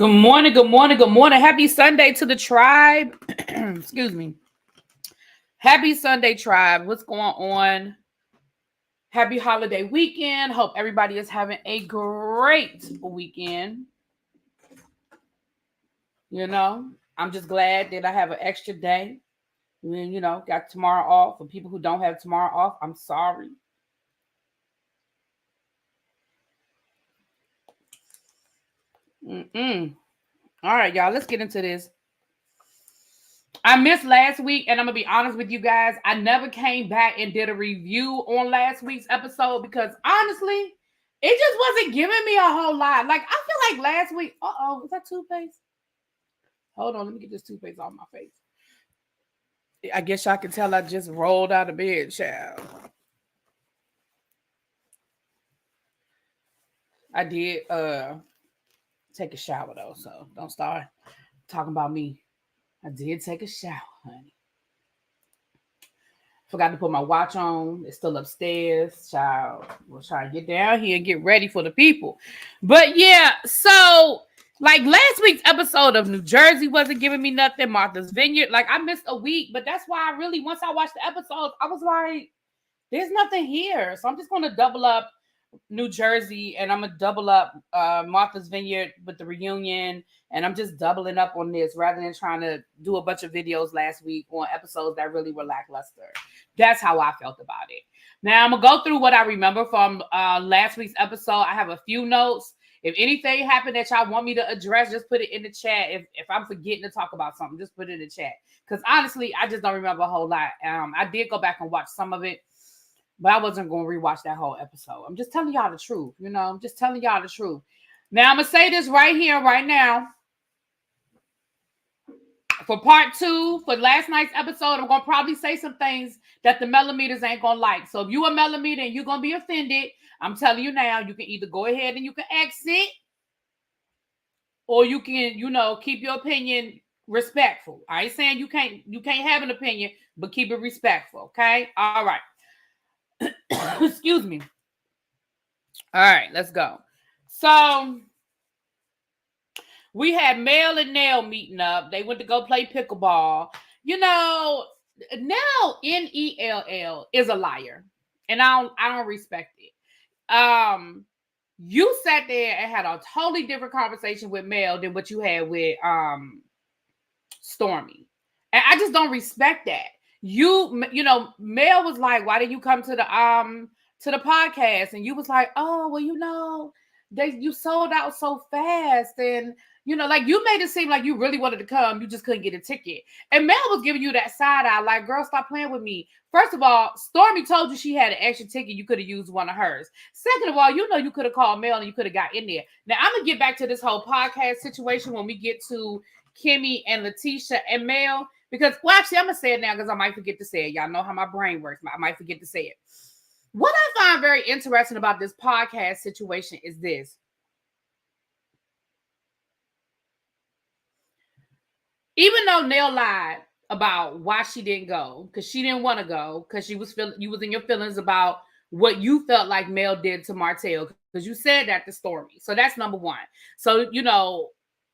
Good morning, good morning, good morning. Happy Sunday to the tribe. Excuse me. Happy Sunday, tribe. What's going on? Happy holiday weekend. Hope everybody is having a great weekend. I'm just glad that I have an extra day. Got tomorrow off. For people who don't have tomorrow off, I'm sorry. All right, y'all, let's get into this. I missed last week, and I'm going to be honest with you guys. I never came back and did a review on last week's episode because, honestly, it just wasn't giving me a whole lot. Like, I feel like last week... Uh-oh, is that toothpaste? Hold on, let me get this toothpaste off my face. I guess y'all can tell I just rolled out of bed, child. I did take a shower, though, so don't start talking about me. I did take a shower, honey. Forgot to put my watch on. It's still upstairs. Child, we'll try to get down here and get ready for the people. But yeah, so like last week's episode of New Jersey wasn't giving me nothing. Martha's Vineyard, like I missed a week, but that's why I really, once I watched the episodes, I was like, there's nothing here. So I'm just going to double up New Jersey, and I'm gonna double up Martha's Vineyard with the reunion, and I'm just doubling up on this rather than trying to do a bunch of videos last week on episodes that really were lackluster. That's how I felt about it. Now I'm gonna go through what I remember from last week's episode. I have a few notes. If anything happened that y'all want me to address, just put it in the chat. If I'm forgetting to talk about something, just put it in the chat. Because honestly, I just don't remember a whole lot. I did go back and watch some of it, but I wasn't going to rewatch that whole episode. I'm just telling y'all the truth. I'm just telling y'all the truth. Now, I'm going to say this right here, right now. For part 2, for last night's episode, I'm going to probably say some things that the millimeters ain't going to like. So if you a millimeter and you're going to be offended, I'm telling you now, you can either go ahead and you can exit, or you can, keep your opinion respectful. I ain't saying you can't have an opinion, but keep it respectful, okay? All right. Excuse me. All right, let's go. So we had Mel and Nell meeting up. They went to go play pickleball. Nell, Nell is a liar, and I don't respect it. You sat there and had a totally different conversation with Mel than what you had with Stormy, and I just don't respect that. Mel was like, why did you come to the podcast? And you was like, oh, well, you sold out so fast. And, like you made it seem like you really wanted to come. You just couldn't get a ticket. And Mel was giving you that side eye, like, girl, stop playing with me. First of all, Stormy told you she had an extra ticket. You could have used one of hers. Second of all, you could have called Mel and you could have got in there. Now, I'm going to get back to this whole podcast situation when we get to Kimmy and Tisha and Mel. Because, well, actually, I'm going to say it now because I might forget to say it. Y'all know how my brain works. I might forget to say it. What I find very interesting about this podcast situation is this. Even though Nell lied about why she didn't go, because she didn't want to go, because you was in your feelings about what you felt like Mel did to Martel, because you said that to Stormy. So that's number one. So,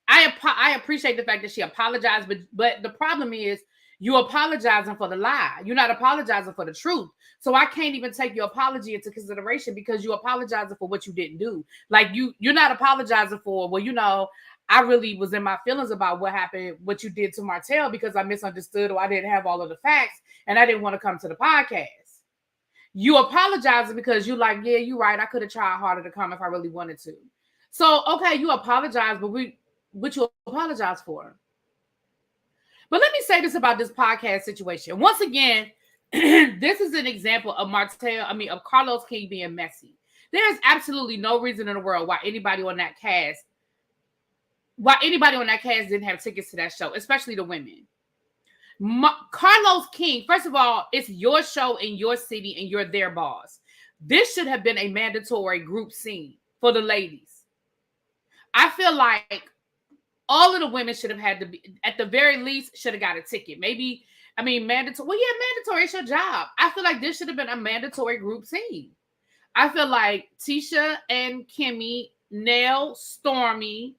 I appreciate the fact that she apologized, but the problem is you're apologizing for the lie. You're not apologizing for the truth. So I can't even take your apology into consideration because you're apologizing for what you didn't do. Like you're not apologizing for, well, I really was in my feelings about what happened, what you did to Martel because I misunderstood or I didn't have all of the facts and I didn't want to come to the podcast. You apologizing because you're like, yeah, you're right. I could have tried harder to come if I really wanted to. So, okay, you apologize, but what you apologize for. But let me say this about this podcast situation. Once again, this is an example of of Carlos King being messy. There is absolutely no reason in the world why anybody on that cast didn't have tickets to that show, especially the women. Carlos King, first of all, it's your show in your city and you're their boss. This should have been a mandatory group scene for the ladies. I feel like all of the women should have had to be, at the very least, should have got a ticket. Mandatory. Well, yeah, mandatory. It's your job. I feel like this should have been a mandatory group scene. I feel like Tisha and Kimmy, Nell, Stormy,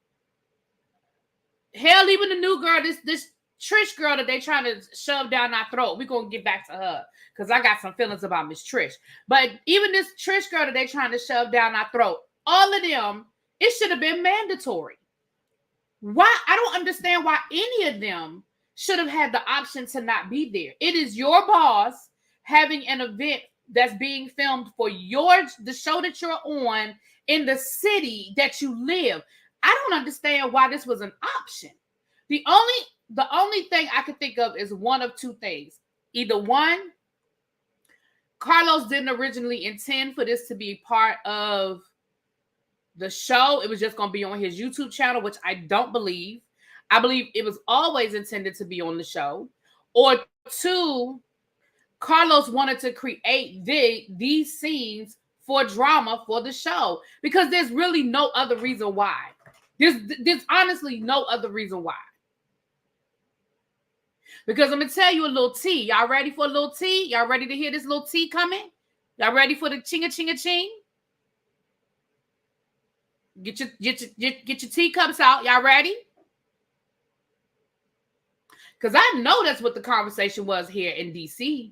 Hell, even the new girl, this Trish girl that they trying to shove down our throat. We're gonna get back to her because I got some feelings about Miss Trish. But even this Trish girl that they trying to shove down our throat, all of them, it should have been mandatory. Why? I don't understand why any of them should have had the option to not be there. It is your boss having an event that's being filmed for the show that you're on in the city that you live. I don't understand why this was an option. The only thing I could think of is one of two things. Either one, Carlos didn't originally intend for this to be part of the show. It was just going to be on his YouTube channel, which I don't believe. I believe it was always intended to be on the show. Or two, Carlos wanted to create these scenes for drama for the show because there's really no other reason why. There's honestly no other reason why. Because I'm going to tell you a little tea. Y'all ready for a little tea? Y'all ready to hear this little tea coming? Y'all ready for the chinga-chinga-ching? Get your teacups out. Y'all ready? Because I know that's what the conversation was here in DC.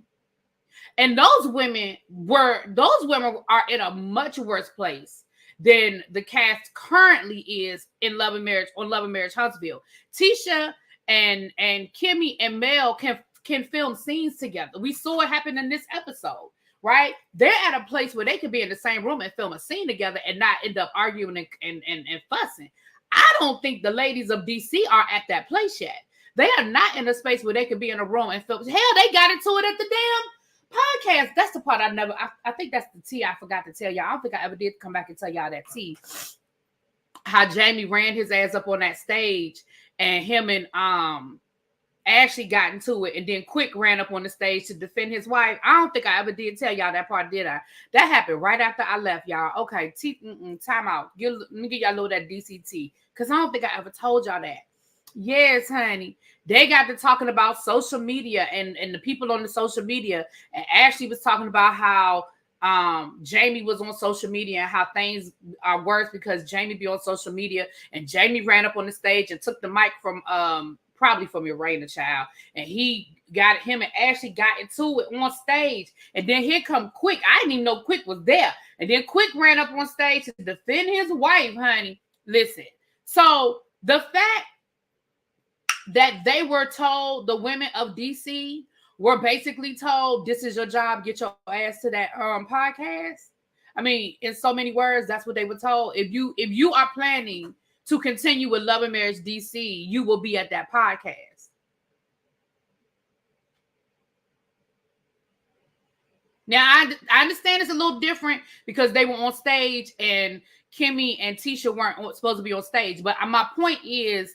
And those women are in a much worse place than the cast currently is in Love and Marriage on Love and Marriage Huntsville. Tisha and Kimmy and Mel can film scenes together. We saw it happen in this episode, right? They're at a place where they could be in the same room and film a scene together and not end up arguing and fussing. I don't think the ladies of DC are at that place yet. They are not in a space where they could be in a room and film. Hell, they got into it at the damn podcast. That's the part I think that's the tea I forgot to tell y'all. I don't think I ever did come back and tell y'all that tea. How Jamie ran his ass up on that stage and him and Ashley got into it, and then Quick ran up on the stage to defend his wife. I don't think I ever did tell y'all that part, did I? That happened right after I left, y'all. Okay, time out. Let me give y'all a little that DCT, because I don't think I ever told y'all that. Yes, honey. They got to talking about social media and the people on the social media, and Ashley was talking about how Jamie was on social media and how things are worse because Jamie be on social media, and Jamie ran up on the stage and took the mic from probably from your Raina child, and him and Ashley got into it on stage, and then here come Quick. I didn't even know Quick was there, and then Quick ran up on stage to defend his wife, honey. Listen, so the fact that they were told, the women of DC were basically told, this is your job, get your ass to that podcast. I mean, in so many words, that's what they were told. If you are planning to continue with Love and Marriage DC, you will be at that podcast. Now, I understand it's a little different because they were on stage and Kimmy and Tisha weren't supposed to be on stage. But my point is,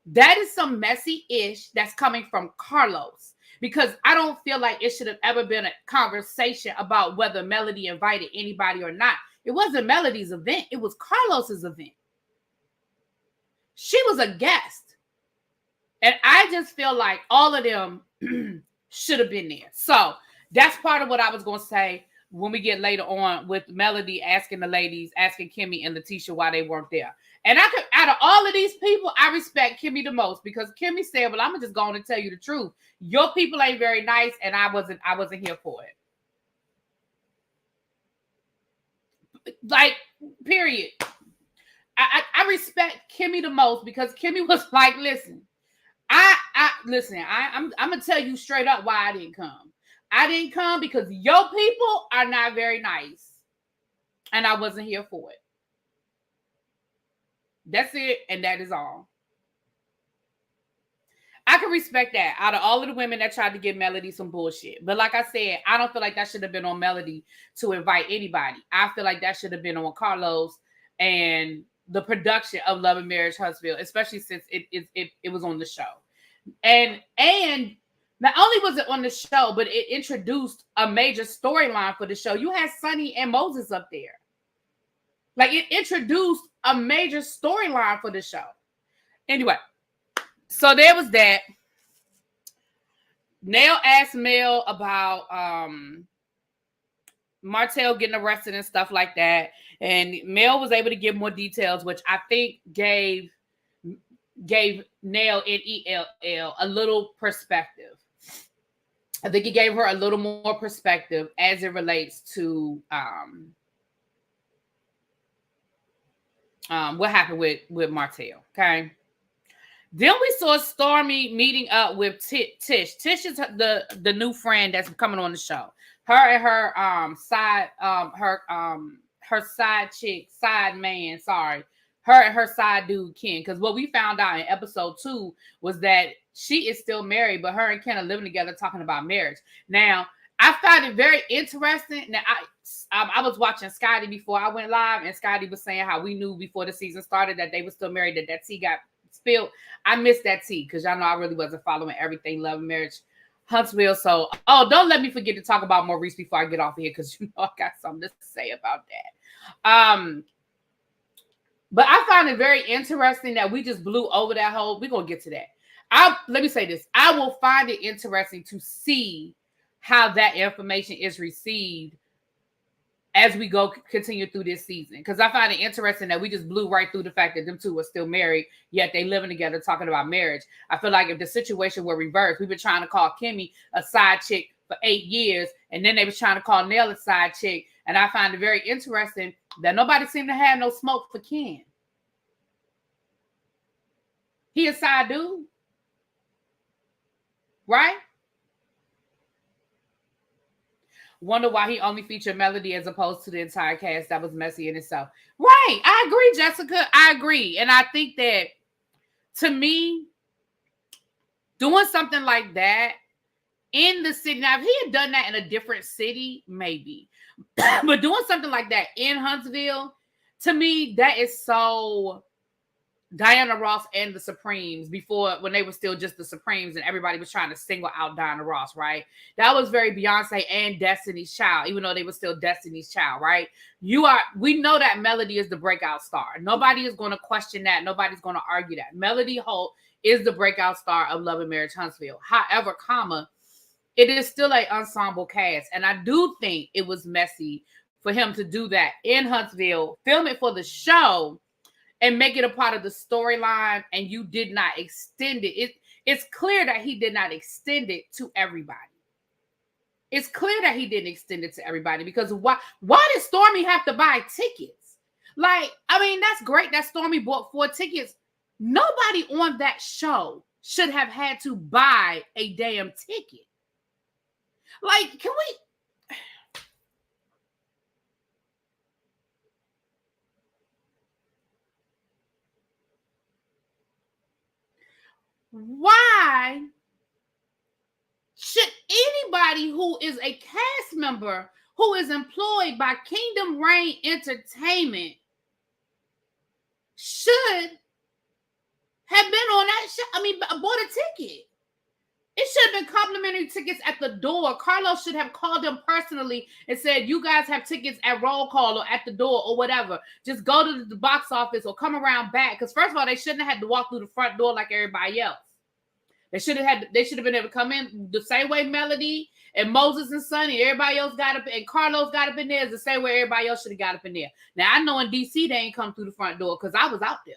that is some messy-ish that's coming from Carlos, because I don't feel like it should have ever been a conversation about whether Melody invited anybody or not. It wasn't Melody's event. It was Carlos's event. She was a guest. And I just feel like all of them should have been there. So that's part of what I was going to say when we get later on with Melody asking the ladies, asking Kimmy and Letitia why they weren't there. And out of all of these people, I respect Kimmy the most, because Kimmy said, well, I'm just going to tell you the truth. Your people ain't very nice, and I wasn't here for it. Like, period. I respect Kimmy the most, because Kimmy was like, listen, I'm gonna tell you straight up why I didn't come. I didn't come because your people are not very nice, and I wasn't here for it. That's it, and that is all. I can respect that out of all of the women that tried to give Melody some bullshit. But like I said, I don't feel like that should have been on Melody to invite anybody. I feel like that should have been on Carlos and the production of Love and Marriage Huntsville, especially since it was on the show. And not only was it on the show, but it introduced a major storyline for the show. You had Sonny and Moses up there. Like, it introduced a major storyline for the show. Anyway, so there was that. Nell asked Mel about Martel getting arrested and stuff like that. And Mel was able to give more details, which I think gave gave Nell, Nell, a little perspective. I think it gave her a little more perspective as it relates to what happened with Martel. Okay. Then we saw Stormy meeting up with Tish. Tish is the new friend that's coming on the show. Her and her side chick, side man, sorry. Her and her side dude, Ken. Because what we found out in episode 2 was that she is still married, but her and Ken are living together talking about marriage. Now, I found it very interesting. Now, I was watching Scotty before I went live, and Scotty was saying how we knew before the season started that they were still married, that tea got spilled. I missed that tea because y'all know I really wasn't following everything Love and Marriage Huntsville. So, don't let me forget to talk about Maurice before I get off here because you know I got something to say about that. But I found it very interesting that we just blew over that whole. We're gonna get to that. Let me say this. I will find it interesting to see how that information is received as we continue through this season. Because I find it interesting that we just blew right through the fact that them two are still married, yet they living together talking about marriage. I feel like if the situation were reversed, we've been trying to call Kimmy a side chick for 8 years, and then they was trying to call Nell a side chick. And I find it very interesting that nobody seemed to have no smoke for Ken. He a side dude, right? Wonder why he only featured Melody as opposed to the entire cast. That was messy in itself. Right. I agree, Jessica. I agree. And I think that, to me, doing something like that in the city. Now, if he had done that in a different city, maybe. But doing something like that in Huntsville, to me, that is so Diana Ross and the Supremes before, when they were still just the Supremes and everybody was trying to single out Diana Ross, right? That was very Beyonce and Destiny's Child, even though they were still Destiny's Child, right? We know that Melody is the breakout star. Nobody is going to question that. Nobody's going to argue that. Melody Holt is the breakout star of Love and Marriage Huntsville. However, it is still an ensemble cast. And I do think it was messy for him to do that in Huntsville, film it for the show, and make it a part of the storyline, and you did not extend it. It's clear that he did not extend it to everybody. It's clear that he didn't extend it to everybody, because why did Stormy have to buy tickets? Like, I mean, that's great that Stormy bought 4 tickets. Nobody on that show should have had to buy a damn ticket. Like, can we... Why should anybody who is a cast member who is employed by Kingdom Reign Entertainment should have been on that show? I mean, bought a ticket. It should have been complimentary tickets at the door. Carlos should have called them personally and said, you guys have tickets at roll call or at the door or whatever. Just go to the box office or come around back. Because first of all, they shouldn't have had to walk through the front door like everybody else. They should have been able to come in the same way Melody and Moses and Sonny, everybody else got up, and Carlos got up in there, is the same way everybody else should have got up in there. Now, I know in DC, they ain't come through the front door because I was out there.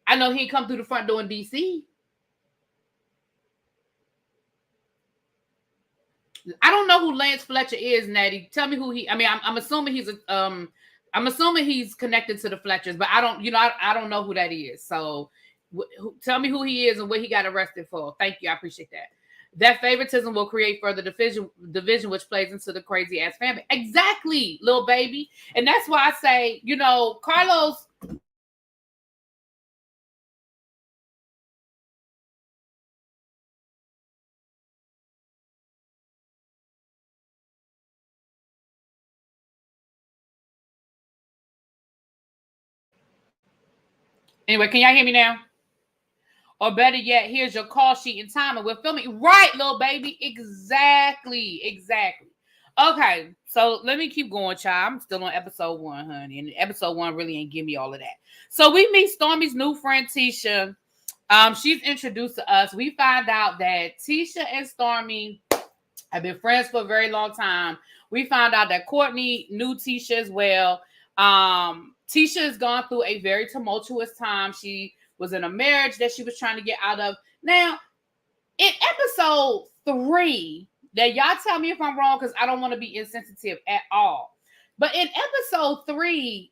I know he ain't come through the front door in DC. I don't know who Lance Fletcher is, Natty. Tell me who he. I mean, I'm assuming he's I'm assuming he's connected to the Fletchers, but I don't know who that is. So tell me who he is and what he got arrested for. Thank you, I appreciate that. That favoritism will create further division, which plays into the crazy ass family. Exactly, little baby, and that's why I say, Carlos. Anyway, can y'all hear me now? Or better yet, here's your call sheet and time, and we're filming. Right, little baby. Exactly. Okay, so let me keep going, child. I'm still on episode 1, honey. And episode 1 really ain't give me all of that. So we meet Stormy's new friend, Tisha. She's introduced to us. We find out that Tisha and Stormy have been friends for a very long time. We found out that Courtney knew Tisha as well. Tisha has gone through a very tumultuous time. She was in a marriage that she was trying to get out of. Now, in episode 3, that y'all tell me if I'm wrong because I don't want to be insensitive at all. But in episode 3,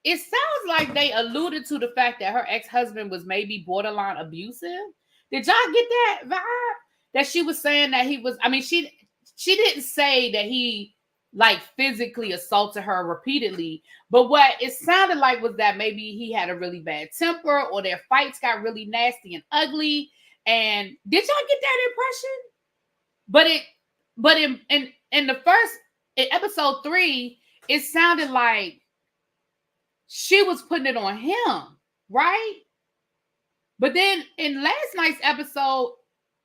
it sounds like they alluded to the fact that her ex-husband was maybe borderline abusive. Did y'all get that vibe? That she was saying that he was, I mean, she didn't say that he like physically assaulted her repeatedly, but what it sounded like was that maybe he had a really bad temper or their fights got really nasty and ugly. And did y'all get that impression? But in the first, in episode 3, it sounded like she was putting it on him, right? But then in last night's episode,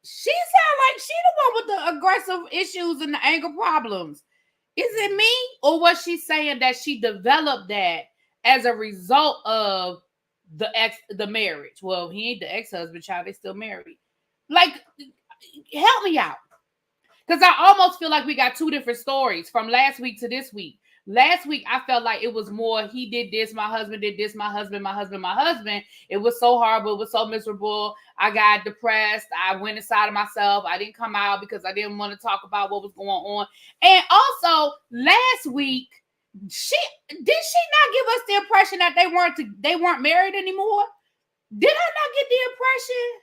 she sounded like she the one with the aggressive issues and the anger problems. Is it me? Or was she saying that she developed that as a result of the marriage? Well, he ain't the ex-husband, child. They still married. Like, help me out. Because I almost feel like we got 2 different stories from last week to this week. Last week, I felt like it was more, he did this, my husband did this, my husband. It was so horrible. It was so miserable. I got depressed. I went inside of myself. I didn't come out because I didn't want to talk about what was going on. And also, last week, did she not give us the impression that they weren't married anymore? Did I not get the impression?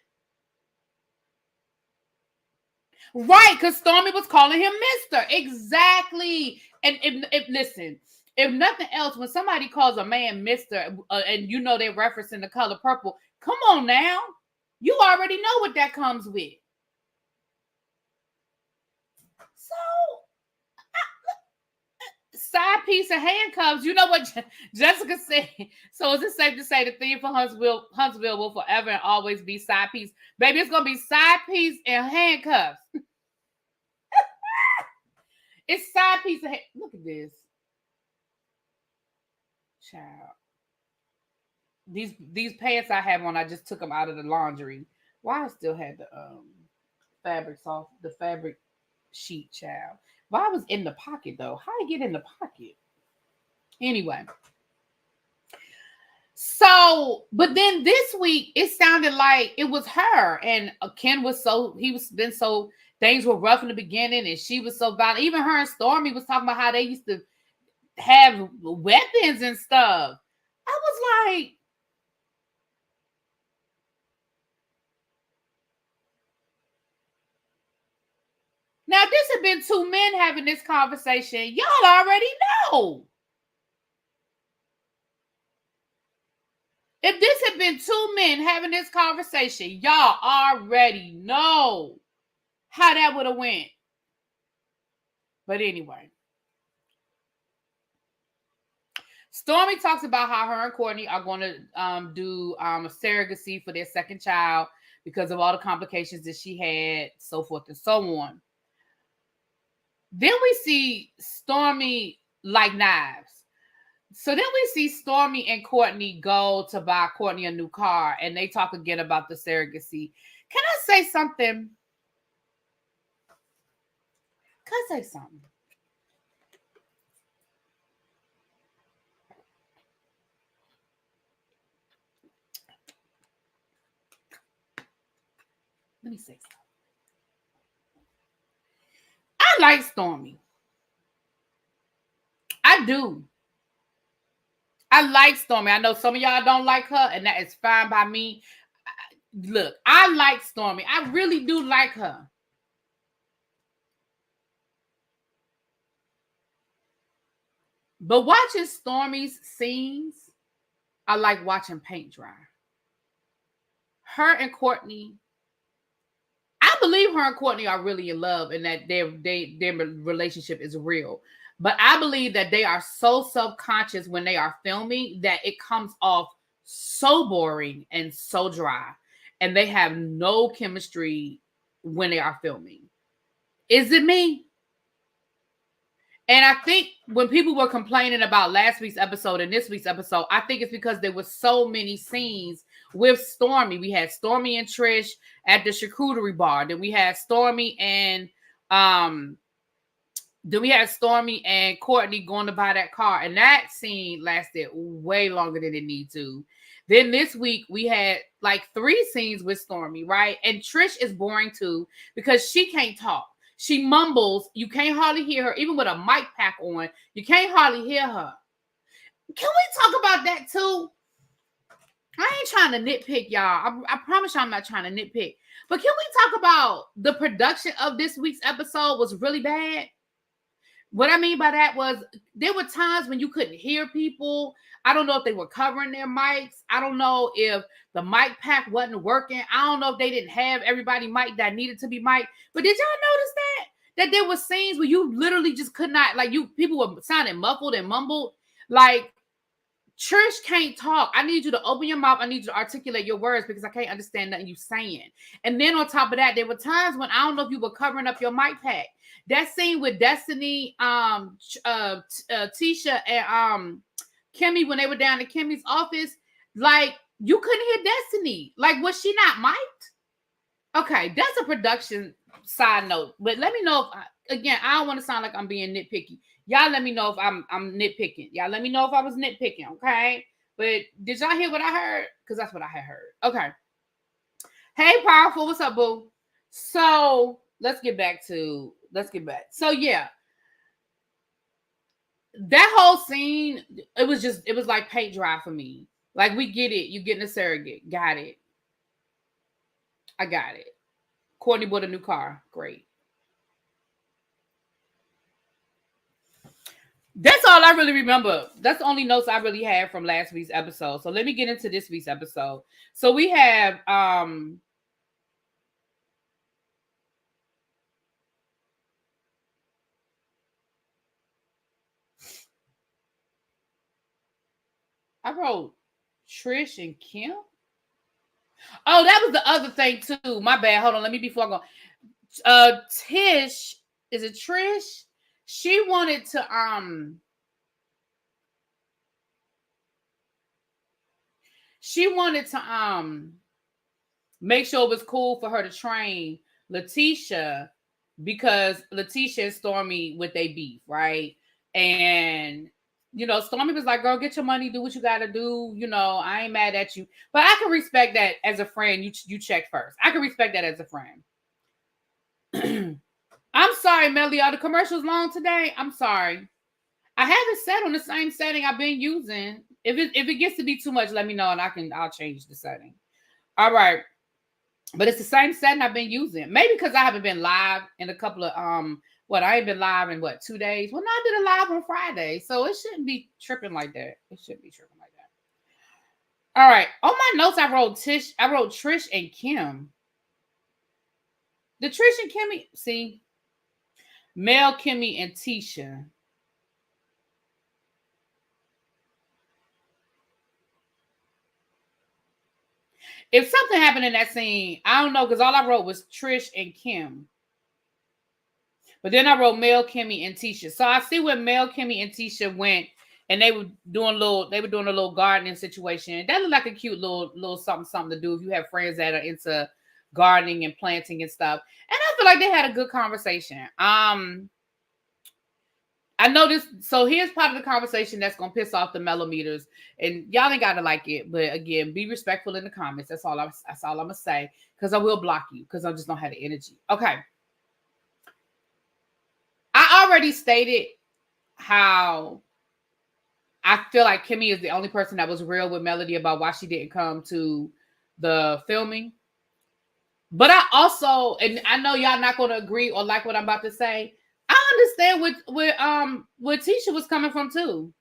Right, because Stormy was calling him Mr. Exactly. And if listen, if nothing else, when somebody calls a man Mr. And you know they're referencing the color purple, come on now. You already know what that comes with. So, side piece of handcuffs. You know what Jessica said? So is it safe to say the theme for Huntsville will forever and always be side piece? Baby, it's going to be side piece and handcuffs. It's side piece of look at this. Child. These pants I have on, I just took them out of the laundry. Why I still had the fabric sheet, child. Why was in the pocket though? How did it get in the pocket? Anyway. So, but then this week it sounded like it was her, and Ken was things were rough in the beginning, and she was so violent. Even her and Stormy was talking about how they used to have weapons and stuff. I was like, now this had been 2 men having this conversation. Y'all already know. If this had been 2 men having this conversation, y'all already know how that would have went. But anyway. Stormy talks about how her and Courtney are going to do a surrogacy for their second child because of all the complications that she had, so forth and so on. Then we see Stormy like knives. So then we see Stormy and Courtney go to buy Courtney a new car, and they talk again about the surrogacy. Can I say something? Let me say something. I like Stormy. I do. I like Stormy. I know some of y'all don't like her, and that is fine by me. Look, I like Stormy. I really do like her. But watching Stormy's scenes, I like watching paint dry. Her and Courtney, I believe her and Courtney are really in love and that their relationship is real. But I believe that they are so self-conscious when they are filming that it comes off so boring and so dry. And they have no chemistry when they are filming. Is it me? And I think when people were complaining about last week's episode and this week's episode, I think it's because there were so many scenes with Stormy. We had Stormy and Trish at the charcuterie bar. Then we had Stormy and Courtney going to buy that car. And that scene lasted way longer than it needed to. Then this week we had like 3 scenes with Stormy, right? And Trish is boring too because she can't talk. She mumbles. You can't hardly hear her. Even with a mic pack on, you can't hardly hear her. Can we talk about that too? I ain't trying to nitpick, y'all. I promise you I'm not trying to nitpick. But can we talk about the production of this week's episode was really bad? What I mean by that was there were times when you couldn't hear people. I don't know if they were covering their mics. I don't know if the mic pack wasn't working. I don't know if they didn't have everybody mic that needed to be mic. But did y'all notice that? That there were scenes where you literally just could not, like, people were sounding muffled and mumbled. Like, Trish can't talk. I need you to open your mouth. I need you to articulate your words because I can't understand nothing you saying. And then on top of that, there were times when I don't know if you were covering up your mic pack. That scene with Destiny, Tisha, and Kimmy when they were down in Kimmy's office, like you couldn't hear Destiny. Like, was she not mic'd? Okay, that's a production side note. But let me know if again, I don't want to sound like I'm being nitpicky. Y'all let me know if I'm nitpicking. Y'all let me know if I was nitpicking, okay? But did y'all hear what I heard? Because that's what I had heard. Okay. Hey, Powerful. What's up, boo? So let's get back. So yeah. That whole scene, it was like paint dry for me. Like, we get it. You getting a surrogate. Got it. I got it. Courtney bought a new car. Great. That's all I really remember. That's the only notes I really had from last week's episode. So let me get into this week's episode. So we have I wrote Trish and Kim. Oh, that was the other thing too. My bad. Hold on. Let me before I go. Tish, is it Trish? She wanted to make sure it was cool for her to train Letitia because Letitia and Stormy with their beef, right? And you know, Stormy was like, girl, get your money, do what you gotta do. You know, I ain't mad at you. But I can respect that as a friend. You check first. I can respect that as a friend. I'm sorry, Melly. Are the commercials long today? I'm sorry. I have it set on the same setting I've been using. If it gets to be too much, let me know and I'll change the setting. All right. But it's the same setting I've been using. Maybe because I haven't been live in a couple of I ain't been live in 2 days? Well, no, I did a live on Friday, so it shouldn't be tripping like that. All right. On my notes, I wrote Trish and Kim. The Trish and Kimmy, see, Mel, Kimmy, and Tisha. If something happened in that scene, I don't know, because all I wrote was Trish and Kim. But then I wrote Mel, Kimmy, and Tisha. So I see where Mel, Kimmy, and Tisha went, and they were doing a little gardening situation. That looked like a cute little something to do if you have friends that are into gardening and planting and stuff. And I feel like they had a good conversation. I know this. So here's part of the conversation that's gonna piss off the mellometers, and y'all ain't gotta like it. But again, be respectful in the comments. That's all I'm gonna say, because I will block you because I just don't have the energy. Okay. I already stated how I feel like Kimmy is the only person that was real with Melody about why she didn't come to the filming. But I also, and I know y'all not going to agree or like what I'm about to say, I understand where Tisha was coming from too.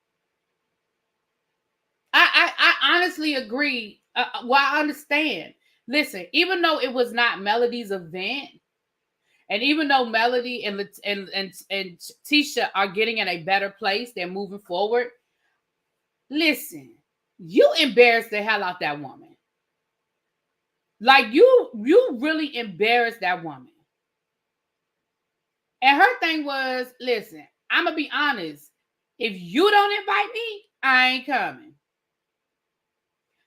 I honestly agree. I understand. Listen, even though it was not Melody's event, and even though Melody and Tisha are getting in a better place, they're moving forward. Listen, you embarrassed the hell out that woman. Like you really embarrassed that woman. And her thing was, listen, I'm gonna be honest. If you don't invite me, I ain't coming.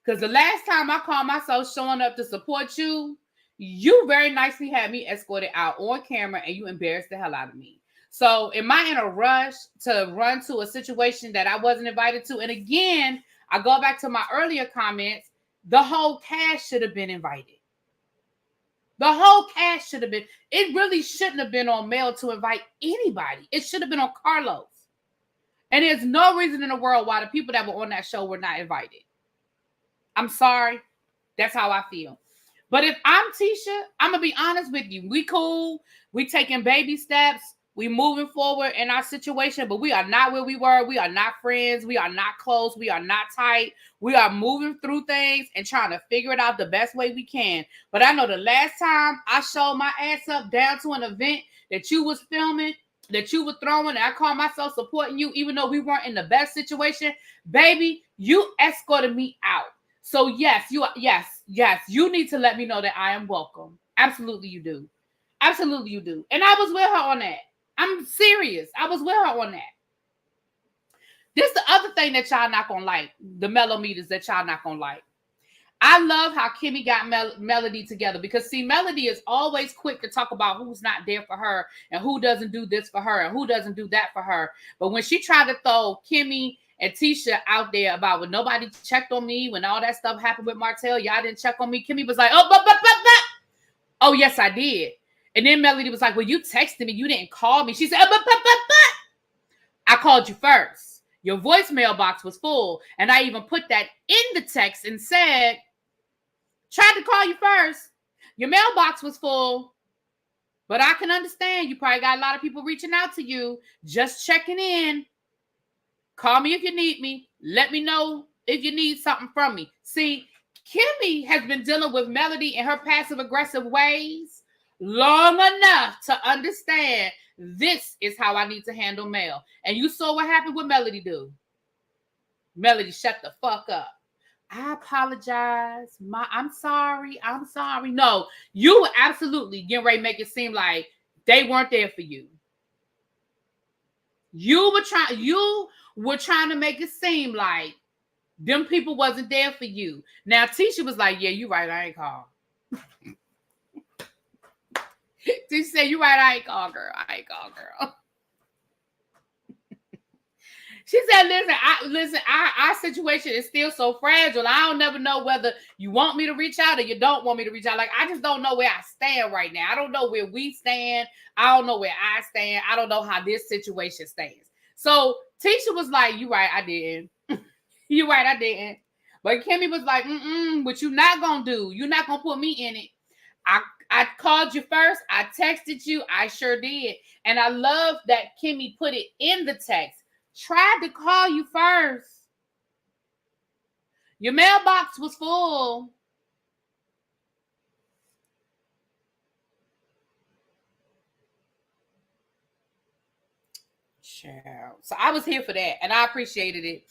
Because the last time I called myself showing up to support you, you very nicely had me escorted out on camera and you embarrassed the hell out of me. So am I in a rush to run to a situation that I wasn't invited to? And again, I go back to my earlier comments. the whole cast should have been invited. The whole cast should have been. It really shouldn't have been on Mel to invite anybody. It should have been on Carlos. And there's no reason in the world why the people that were on that show were not invited. I'm sorry. That's how I feel. But if I'm Tisha, I'm going to be honest with you. We cool. We taking baby steps. We moving forward in our situation, but we are not where we were. We are not friends. We are not close. We are not tight. We are moving through things and trying to figure it out the best way we can. But I know the last time I showed my ass up down to an event that you was filming, that you were throwing, and I call myself supporting you, even though we weren't in the best situation, baby, you escorted me out. So yes, you need to let me know that I am welcome. Absolutely you do. Absolutely you do. And I was with her on that. I'm serious. I was with her on that. This is the other thing that y'all not gonna like. The mellometers that y'all not gonna like. I love how Kimmy got Melody together because, see, Melody is always quick to talk about who's not there for her and who doesn't do this for her and who doesn't do that for her. But when she tried to throw Kimmy and Tisha out there about when nobody checked on me, when all that stuff happened with Martel, y'all didn't check on me, Kimmy was like, oh, yes, I did. And then Melody was like, well, you texted me. You didn't call me. She said, I called you first. Your voicemail box was full. And I even put that in the text and said, tried to call you first. Your mailbox was full. But I can understand. You probably got a lot of people reaching out to you. Just checking in. Call me if you need me. Let me know if you need something from me. See, Kimmy has been dealing with Melody in her passive-aggressive ways long enough to understand this is how I need to handle Mel. And you saw what happened with Melody do. Melody, shut the fuck up. I apologize. I'm sorry. No, you were absolutely getting ready to make it seem like they weren't there for you. You were trying to make it seem like them people wasn't there for you. Now, Tisha was like, yeah, you right. I ain't called. Tisha said, you right. I ain't called, girl. She said, listen, our situation is still so fragile. I don't never know whether you want me to reach out or you don't want me to reach out. Like, I just don't know where I stand right now. I don't know where we stand. I don't know where I stand. I don't know how this situation stands. So Tisha was like, you right, I didn't. You right, I didn't. But Kimmy was like, what you not gonna do? You're not gonna put me in it. I called you first. I texted you. I sure did. And I love that Kimmy put it in the text. Tried to call you first. Your mailbox was full. Child. So I was here for that, and I appreciated it.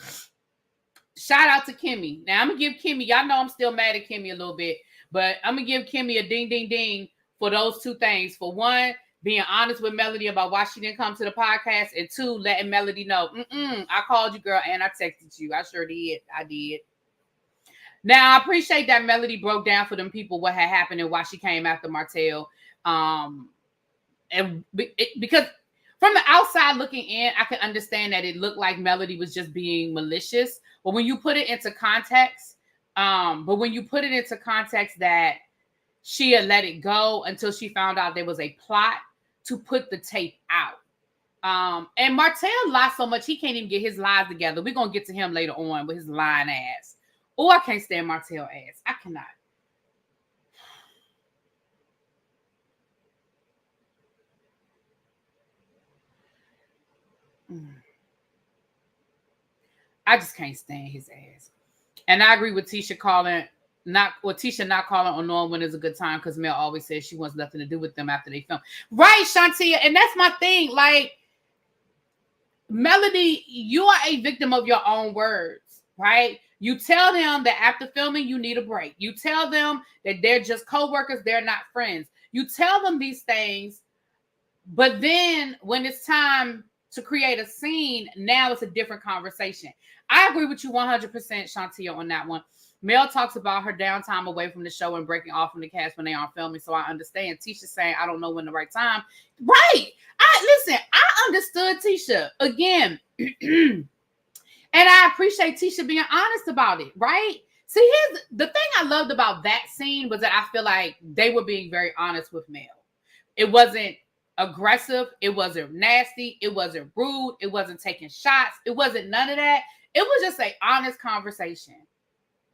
Shout out to Kimmy. Now, I'm going to give Kimmy, y'all know I'm still mad at Kimmy a little bit, but I'm going to give Kimmy a ding, ding, ding for those two things. For one, being honest with Melody about why she didn't come to the podcast, and two, letting Melody know, I called you, girl, and I texted you. I sure did. I did. Now, I appreciate that Melody broke down for them people what had happened and why she came after Martel. Because from the outside looking in, I can understand that it looked like Melody was just being malicious. But when you put it into context, that she had let it go until she found out there was a plot to put the tape out. And Martel lied so much, he can't even get his lies together. We're going to get to him later on with his lying ass. Oh, I can't stand Martel ass. I cannot. I just can't stand his ass. And I agree with Tisha Tisha not calling or knowing when is a good time, because Mel always says she wants nothing to do with them after they film. Right, Shantia, and that's my thing. Like, Melody, you are a victim of your own words, right? You tell them that after filming, you need a break. You tell them that they're just co-workers, they're not friends. You tell them these things, but then when it's time to create a scene, now it's a different conversation. I agree with you 100%, Shantia, on that one. Mel talks about her downtime away from the show and breaking off from the cast when they aren't filming, so I understand. Tisha saying, I don't know when the right time. Right. I understood Tisha. Again, and I appreciate Tisha being honest about it, right? See, here's the thing I loved about that scene was that I feel like they were being very honest with Mel. It wasn't aggressive. It wasn't nasty. It wasn't rude. It wasn't taking shots. It wasn't none of that. It was just an honest conversation,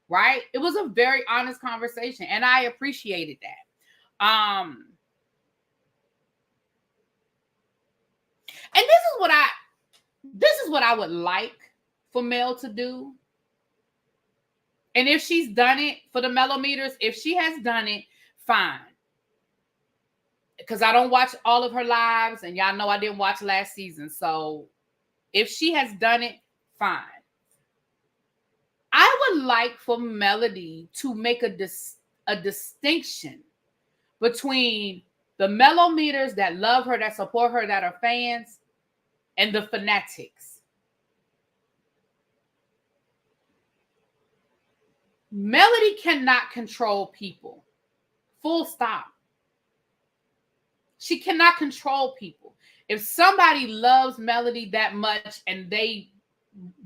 right? It was a very honest conversation, and I appreciated that. And this is what I would like for Mel to do. And if she's done it for the mellometers, if she has done it, fine. Because I don't watch all of her lives, and y'all know I didn't watch last season. So if she has done it, fine. I would like for Melody to make a distinction between the mellometers that love her, that support her, that are fans, and the fanatics. Melody cannot control people. Full stop. She cannot control people. If somebody loves Melody that much and they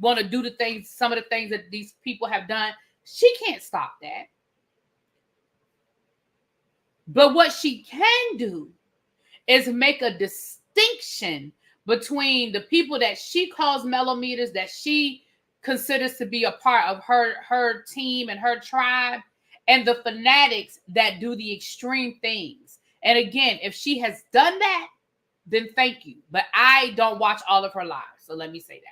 want to do some of the things that these people have done, she can't stop that. But what she can do is make a distinction between the people that she calls mellometers, that she considers to be a part of her team and her tribe, and the fanatics that do the extreme things. And again, if she has done that, then thank you. But I don't watch all of her lives, so let me say that.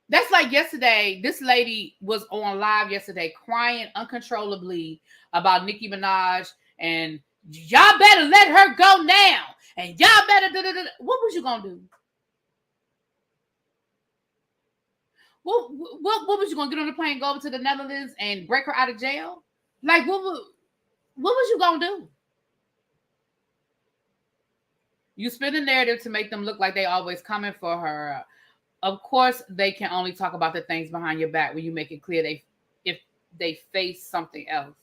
That's like yesterday. This lady was on live yesterday crying uncontrollably about Nicki Minaj, and y'all better let her go now. And y'all better What was you gonna do? What was you gonna get on the plane, go over to the Netherlands, and break her out of jail? Like what was you gonna do? You spin a narrative to make them look like they always coming for her. Of course, they can only talk about the things behind your back when you make it clear if they face something else.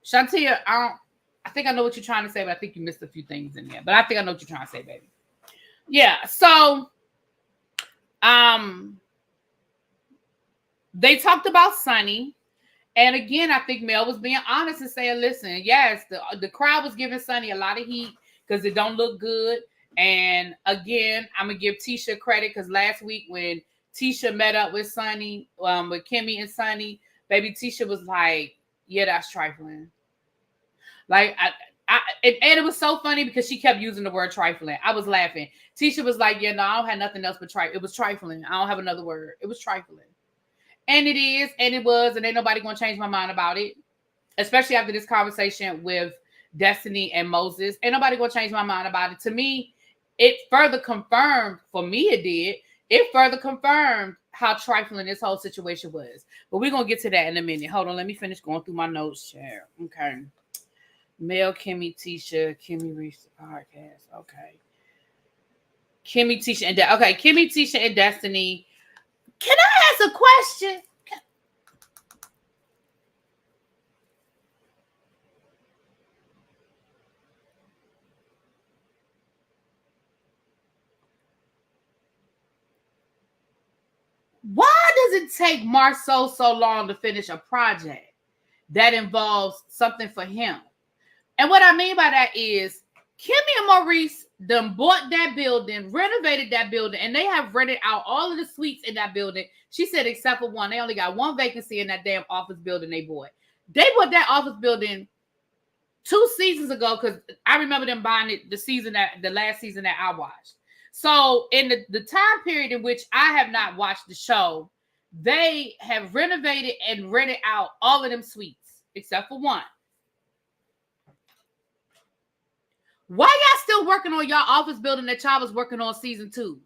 Shantia, I think I know what you're trying to say, but I think you missed a few things in there. But I think I know what you're trying to say, baby. Yeah, so they talked about Sonny. And again, I think Mel was being honest and saying, listen, yes, the crowd was giving Sonny a lot of heat because it don't look good. And again, I'm going to give Tisha credit because last week when Tisha met up with Sonny, with Kimmy and Sonny, baby, Tisha was like, yeah, that's trifling. Like, and it was so funny because she kept using the word trifling. I was laughing. Tisha was like, yeah, no, I don't have nothing else but trifling. It was trifling. I don't have another word. It was trifling. And it is, and it was, and ain't nobody going to change my mind about it. Especially after this conversation with Destiny and Moses. Ain't nobody going to change my mind about it. To me, it further confirmed, for me it did, it further confirmed how trifling this whole situation was. But we're going to get to that in a minute. Hold on, let me finish going through my notes here. Okay. Mel, Kimmy, Tisha, Kimmy reached the podcast. Okay. Kimmy, Tisha, and Kimmy, Tisha, and Destiny. Can I ask a question? Why does it take Marceau so long to finish a project that involves something for him? And what I mean by that is Kimmy and Maurice done bought that building, renovated that building, and they have rented out all of the suites in that building. She said, except for one. They only got one vacancy in that damn office building they bought. They bought that office building 2 seasons ago because I remember them buying it the last season that I watched. So in the time period in which I have not watched the show, they have renovated and rented out all of them suites, except for one. Why y'all still working on y'all office building that y'all was working on season 2?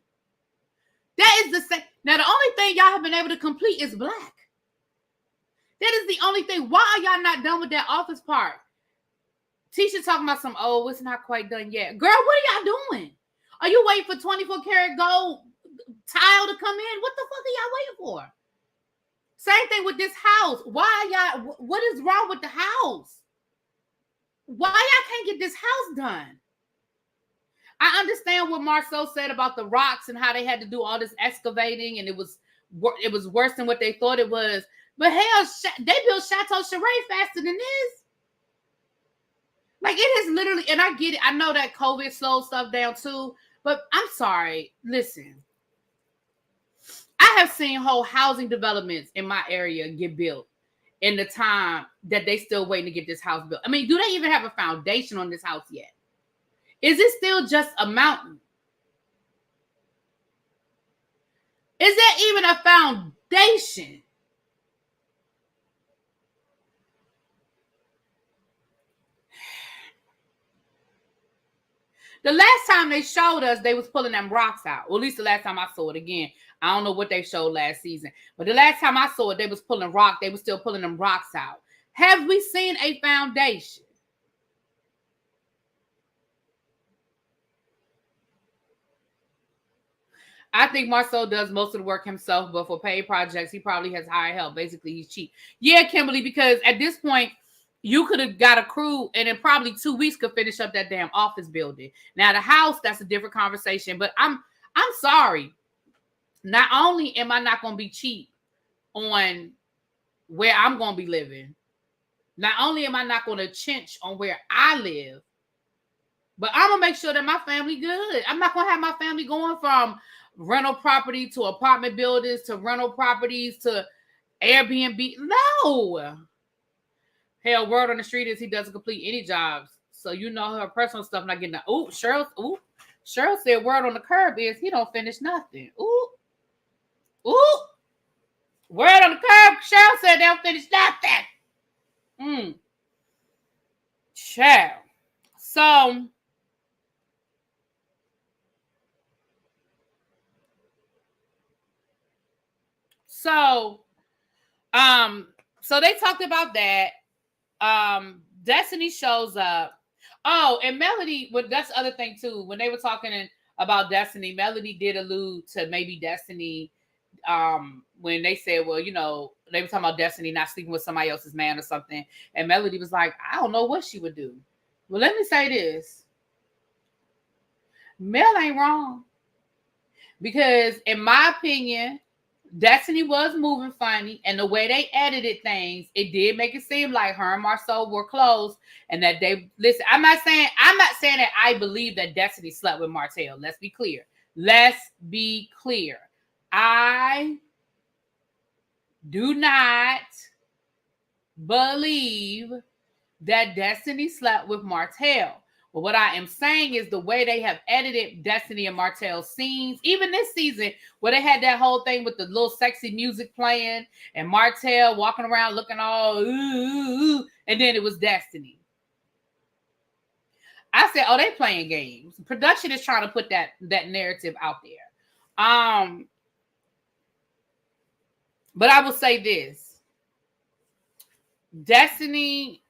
That is the same. Now, the only thing y'all have been able to complete is black. That is the only thing. Why are y'all not done with that office part? Tisha talking about it's not quite done yet. Girl, what are y'all doing? Are you waiting for 24 karat gold tile to come in? What the fuck are y'all waiting for? Same thing with this house. What is wrong with the house? Why y'all can't get this house done? I understand what Marceau said about the rocks and how they had to do all this excavating and it was it was worse than what they thought it was. But hell, they built Chateau Charest faster than this. Like, it is literally, and I get it. I know that COVID slowed stuff down too, but I'm sorry. Listen, I have seen whole housing developments in my area get built in the time that they still waiting to get this house built. I mean, do they even have a foundation on this house yet? Is it still just a mountain? Is there even a foundation? The last time they showed us, they was pulling them rocks out. Or at least the last time I saw it. Again, I don't know what they showed last season. But the last time I saw it, they was pulling rock. They were still pulling them rocks out. Have we seen a foundation? I think Marcel does most of the work himself, but for paid projects, he probably has hired help. Basically, he's cheap. Yeah, Kimberly, because at this point, you could have got a crew and in probably 2 weeks could finish up that damn office building. Now, the house, that's a different conversation, but I'm sorry. Not only am I not going to be cheap on where I'm going to be living, not only am I not going to chinch on where I live, but I'm going to make sure that my family good. I'm not going to have my family going from rental property to apartment buildings to rental properties to Airbnb. No. Hell, word on the street is he doesn't complete any jobs. So you know her personal stuff not getting. Cheryl said word on the curb is he don't finish nothing. Word on the curb. Cheryl said they don't finish nothing. Child. So they talked about that. Destiny shows up. Oh, and Melody, that's the other thing too. When they were talking about Destiny, Melody did allude to maybe Destiny. When they said, well, you know, they were talking about Destiny not sleeping with somebody else's man or something. And Melody was like, I don't know what she would do. Well, let me say this. Mel ain't wrong. Because in my opinion, Destiny was moving funny, and the way they edited things, it did make it seem like her and Marcel were close, and that they listen. I'm not saying that I believe that Destiny slept with Martel. Let's be clear. I do not believe that Destiny slept with Martel. But what I am saying is the way they have edited Destiny and Martel's scenes, even this season, where they had that whole thing with the little sexy music playing and Martel walking around looking all ooh, and then it was Destiny. I said, oh, they playing games. Production is trying to put that narrative out there. But I will say this. Destiny...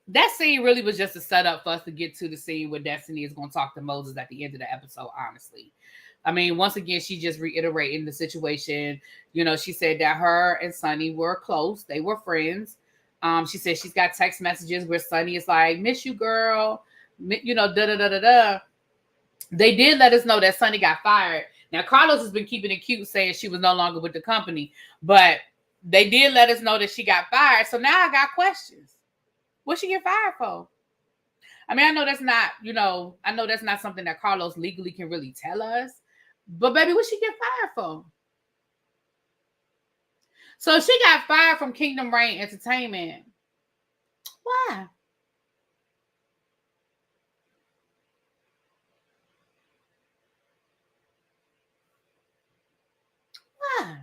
That scene really was just a setup for us to get to the scene where Destiny is going to talk to Moses at the end of the episode, honestly. I mean, once again, she just reiterating the situation. You know, she said that her and Sonny were close. They were friends. She said she's got text messages where Sonny is like, miss you, girl. You know, da-da-da-da-da. They did let us know that Sonny got fired. Now, Carlos has been keeping it cute, saying she was no longer with the company. But they did let us know that she got fired. So now I got questions. What she get fired for? I mean, I know that's not something that Carlos legally can really tell us. But baby, what she get fired for? So she got fired from Kingdom Reign Entertainment. Why? Why?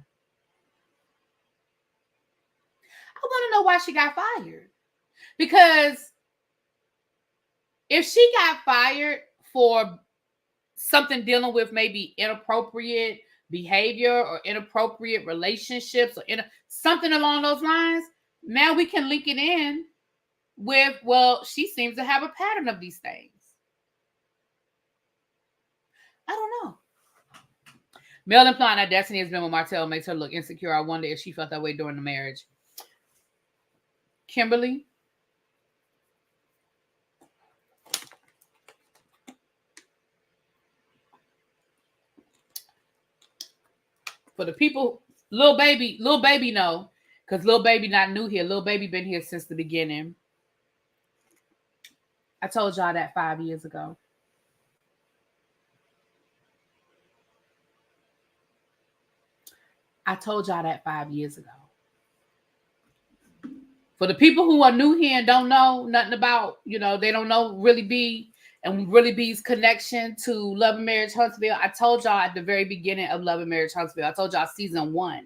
I want to know why she got fired. Because if she got fired for something dealing with maybe inappropriate behavior or inappropriate relationships or something along those lines, now we can link it in with, well, she seems to have a pattern of these things. I don't know. Mel implying that Destiny has been with Martel makes her look insecure. I wonder if she felt that way during the marriage. Kimberly? For the people, little baby know, because little baby not new here. Little baby been here since the beginning. I told y'all that 5 years ago. I told y'all that 5 years ago. For the people who are new here and don't know nothing about, they don't know Really B and Really B's connection to Love and Marriage Huntsville. I told y'all at the very beginning of Love and Marriage Huntsville, I told y'all season 1,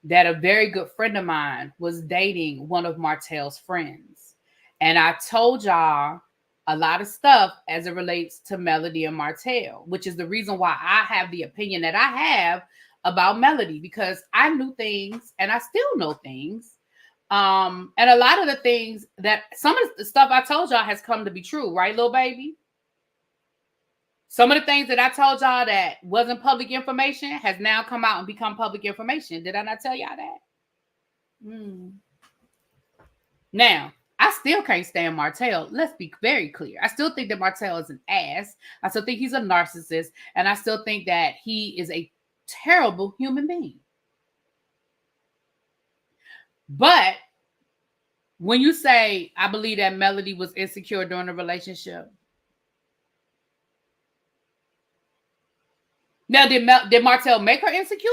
that a very good friend of mine was dating one of Martel's friends. And I told y'all a lot of stuff as it relates to Melody and Martel, which is the reason why I have the opinion that I have about Melody, because I knew things and I still know things. And a lot of the things that some of the stuff I told y'all has come to be true, right, little baby? Some of the things that I told y'all that wasn't public information has now come out and become public information. Did I not tell y'all that? Now, I still can't stand Martel. Let's be very clear. I still think that Martel is an ass. I still think he's a narcissist. And I still think that he is a terrible human being. But when you say, I believe that Melody was insecure during the relationship. Now, did Martel make her insecure?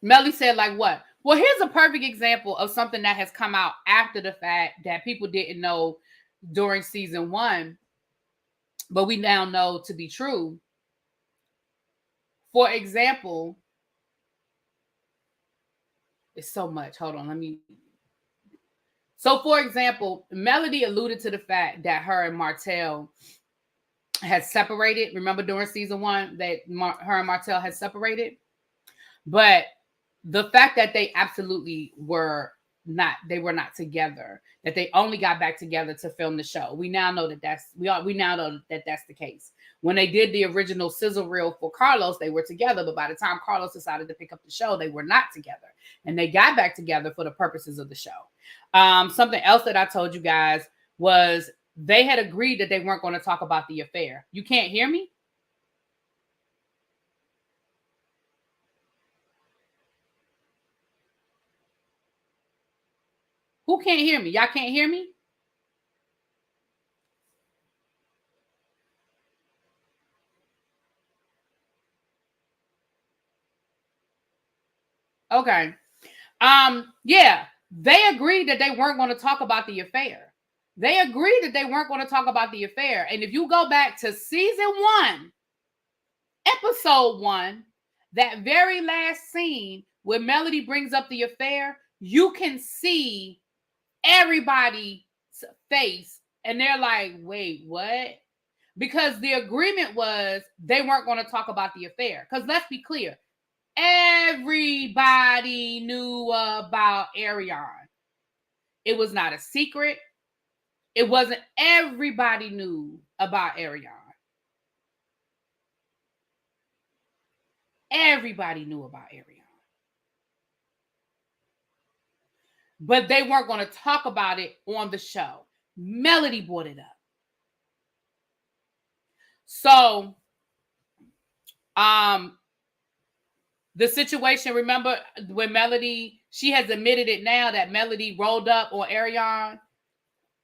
Melody said, like what? Well, here's a perfect example of something that has come out after the fact that people didn't know during season 1, but we now know to be true. For example, it's so much. Hold on, So, for example, Melody alluded to the fact that her and Martel had separated. Remember during season 1 that her and Martel had separated? But the fact that they absolutely were not together, that they only got back together to film the show. We now know that that's the case. When they did the original sizzle reel for Carlos, they were together, but by the time Carlos decided to pick up the show, they were not together. And they got back together for the purposes of the show. Something else that I told you guys was they had agreed that they weren't going to talk about the affair. You can't hear me? Who can't hear me? Y'all can't hear me? Okay. Yeah, they agreed that they weren't going to talk about the affair. They agreed that they weren't going to talk about the affair. And if you go back to season 1, episode 1, that very last scene where Melody brings up the affair, you can see everybody's face and they're like, wait, what? Because the agreement was they weren't going to talk about the affair. Because let's be clear, everybody knew about Ariane. It was not a secret. It wasn't, everybody knew about Ariane. Everybody knew about Ariane. But they weren't going to talk about it on the show. Melody brought it up. So, the situation, remember when Melody, she has admitted it now that Melody rolled up on Ariane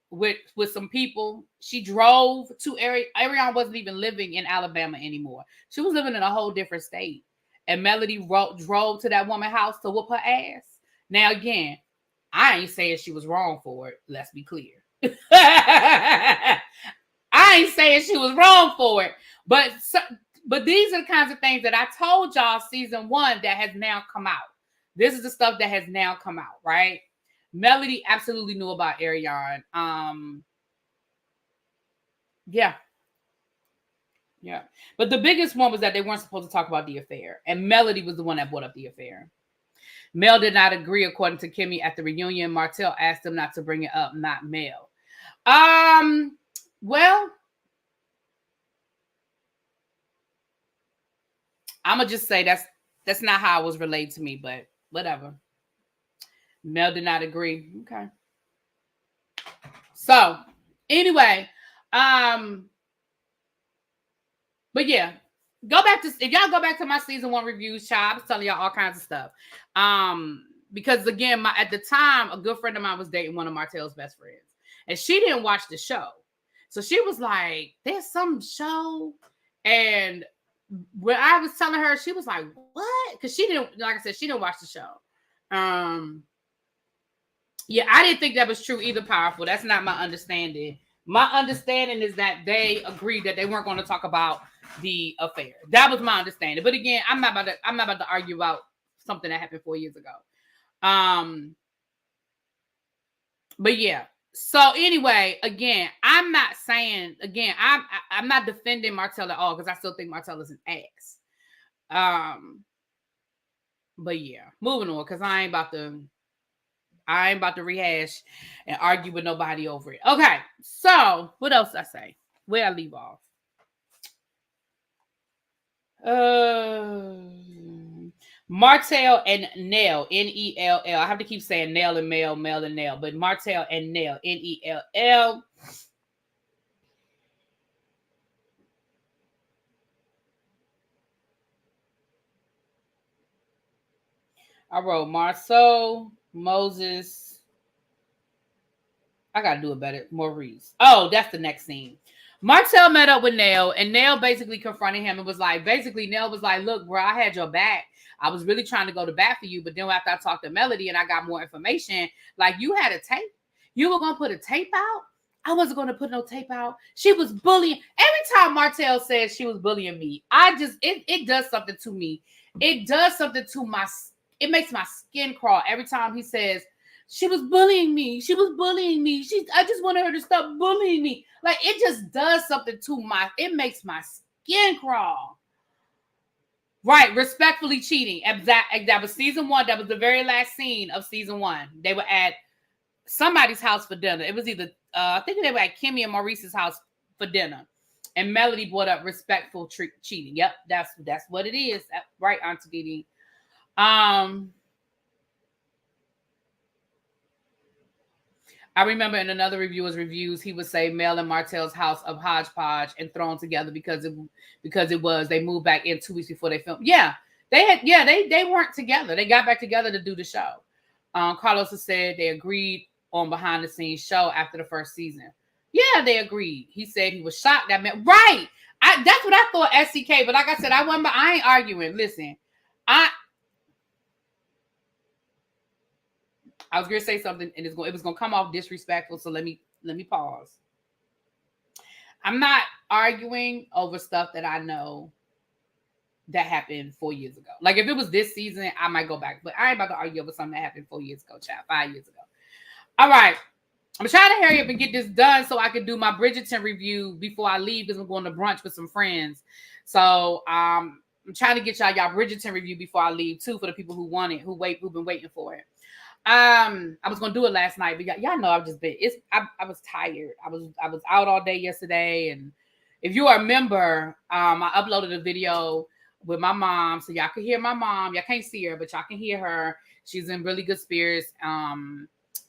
with some people. She drove to Ariane wasn't even living in Alabama anymore. She was living in a whole different state. And Melody drove to that woman's house to whoop her ass. Now, again, I ain't saying she was wrong for it. Let's be clear. I ain't saying she was wrong for it. But these are the kinds of things that I told y'all season 1 that has now come out. This is the stuff that has now come out, right? Melody absolutely knew about Ariane. Yeah. But the biggest one was that they weren't supposed to talk about the affair. And Melody was the one that brought up the affair. Mel did not agree, according to Kimmy, at the reunion. Martel asked him not to bring it up, not Mel. Well, I'm gonna just say that's not how it was relayed to me, but whatever. Mel did not agree. Okay. So anyway, but yeah, if y'all go back to my season 1 reviews, child, I was telling y'all all kinds of stuff. Because again, at the time, a good friend of mine was dating one of Martel's best friends, and she didn't watch the show. So she was like, there's some show. And when I was telling her, she was like, what? Because she didn't, like I said, she didn't watch the show. Yeah, I didn't think that was true either, Powerful. That's not my understanding. My understanding is that they agreed that they weren't going to talk about the affair. That was my understanding. But again, I'm not about to argue about something that happened 4 years ago. But yeah. So anyway, again, I'm not saying, again, I'm not defending Martel at all, because I still think Martel is an ass. But yeah, moving on, because I ain't about to rehash and argue with nobody over it. Okay, so what else I say? Where I leave off? Martel and Nell, Nell. I have to keep saying Nell and Mel, Mel and Nell, but Martel and Nell, Nell. I wrote Marceau, Moses. I gotta do it better. Maurice. Oh, that's the next scene. Martel met up with Nell, and Nell basically confronted him and was like, Nell was like, look, bro, I had your back. I was really trying to go to bat for you, but then after I talked to Melody and I got more information, like, you had a tape. You were gonna put a tape out? I wasn't gonna put no tape out. She was bullying. Every time Martel says she was bullying me, it does something to me. It does something to it makes my skin crawl every time he says, she was bullying me. She was bullying me. I just wanted her to stop bullying me. Like, it just does something to it makes my skin crawl. Right, respectfully cheating. That was season 1. That was the very last scene of season 1. They were at somebody's house for dinner. It was either, I think they were at Kimmy and Maurice's house for dinner. And Melody brought up respectful cheating. Yep, that's what it is. Right, Auntie Didi. I remember in another reviewer's reviews, he would say Mel and Martel's house of hodgepodge and thrown together because they moved back in 2 weeks before they filmed. Yeah, they weren't together. They got back together to do the show. Carlos has said they agreed on behind the scenes show after the first season. Yeah, they agreed. He said he was shocked that man. Right. That's what I thought, SCK. But like I said, I ain't arguing. Listen, I was gonna say something, and it was gonna come off disrespectful. So let me pause. I'm not arguing over stuff that I know that happened 4 years ago. Like, if it was this season, I might go back, but I ain't about to argue over something that happened 4 years ago, child, 5 years ago. All right, I'm trying to hurry up and get this done so I can do my Bridgerton review before I leave, because I'm going to brunch with some friends. So I'm trying to get y'all Bridgerton review before I leave too, for the people who want it, who've been waiting for it. I was gonna do it last night, but y'all know I've just been. I was tired. I was out all day yesterday, and if you remember, I uploaded a video with my mom, so y'all can hear my mom. Y'all can't see her, but y'all can hear her. She's in really good spirits.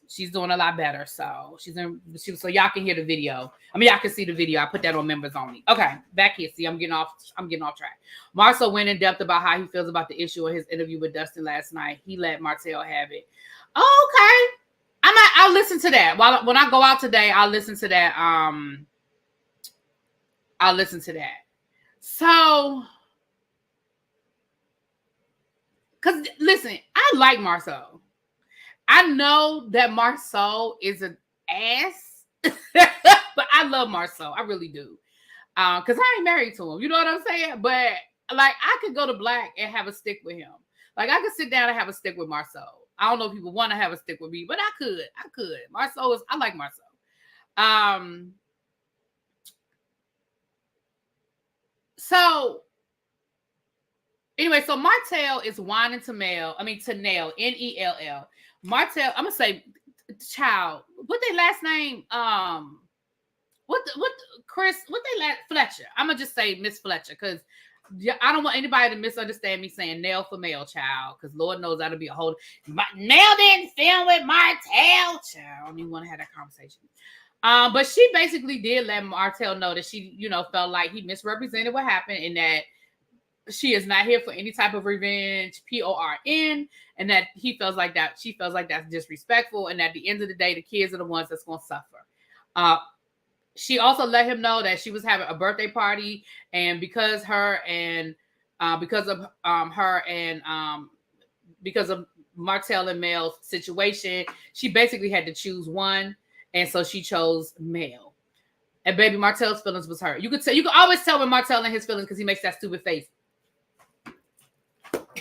She's doing a lot better, so so y'all can hear the video. I mean, y'all can see the video. I put that on members only. Okay, back here. See, I'm getting off track. Marcel went in depth about how he feels about the issue of his interview with Dustin last night. He let Martel have it. Oh, okay. I'll listen to that. When I go out today, I'll listen to that. I'll listen to that. So, because listen, I like Marceau. I know that Marceau is an ass, but I love Marceau. I really do. Because I ain't married to him. You know what I'm saying? But like, I could go to Black and have a stick with him. Like, I could sit down and have a stick with Marceau. I don't know if people want to have a stick with me, but I could. I like Marceau. So anyway, so Martel is whining to Nell, Nell. Martel, I'm gonna say, child, what their last name? Chris? What they last Fletcher? I'm gonna just say Miss Fletcher, because I don't want anybody to misunderstand me saying Nell for male, child, because Lord knows that'll be a whole. Nell didn't film with Martel, child. I don't even want to have that conversation. But she basically did let Martel know that she, felt like he misrepresented what happened, and that she is not here for any type of revenge, PORN, and that he feels like that. She feels like that's disrespectful, and at the end of the day, the kids are the ones that's going to suffer. She also let him know that she was having a birthday party, and because of Martel and Mel's situation, she basically had to choose one, and so she chose Mel. And baby, Martel's feelings was hurt. You could always tell when Martel and his feelings because he makes that stupid face.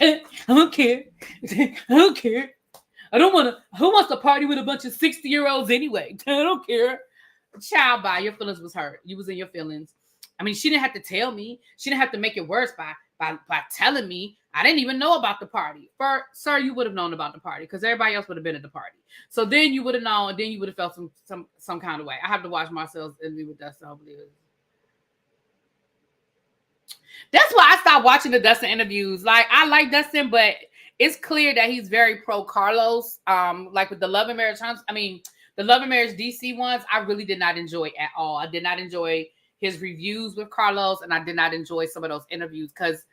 I don't care. I don't care. I don't want to. Who wants to party with a bunch of 60-year-olds anyway? I don't care. Child, by your feelings was hurt. You was in your feelings. I mean, she didn't have to tell me. She didn't have to make it worse by telling me. I didn't even know about the party. Sir, you would have known about the party because everybody else would have been at the party. So then you would have known, and then you would have felt some kind of way. I have to watch myself interview with Dustin. Hopefully, that's why I stopped watching the Dustin interviews. Like, I like Dustin, but it's clear that he's very pro Carlos. Like with the Love and Marriage the Love and Marriage DC ones, I really did not enjoy at all. I did not enjoy his reviews with Carlos, and I did not enjoy some of those interviews because,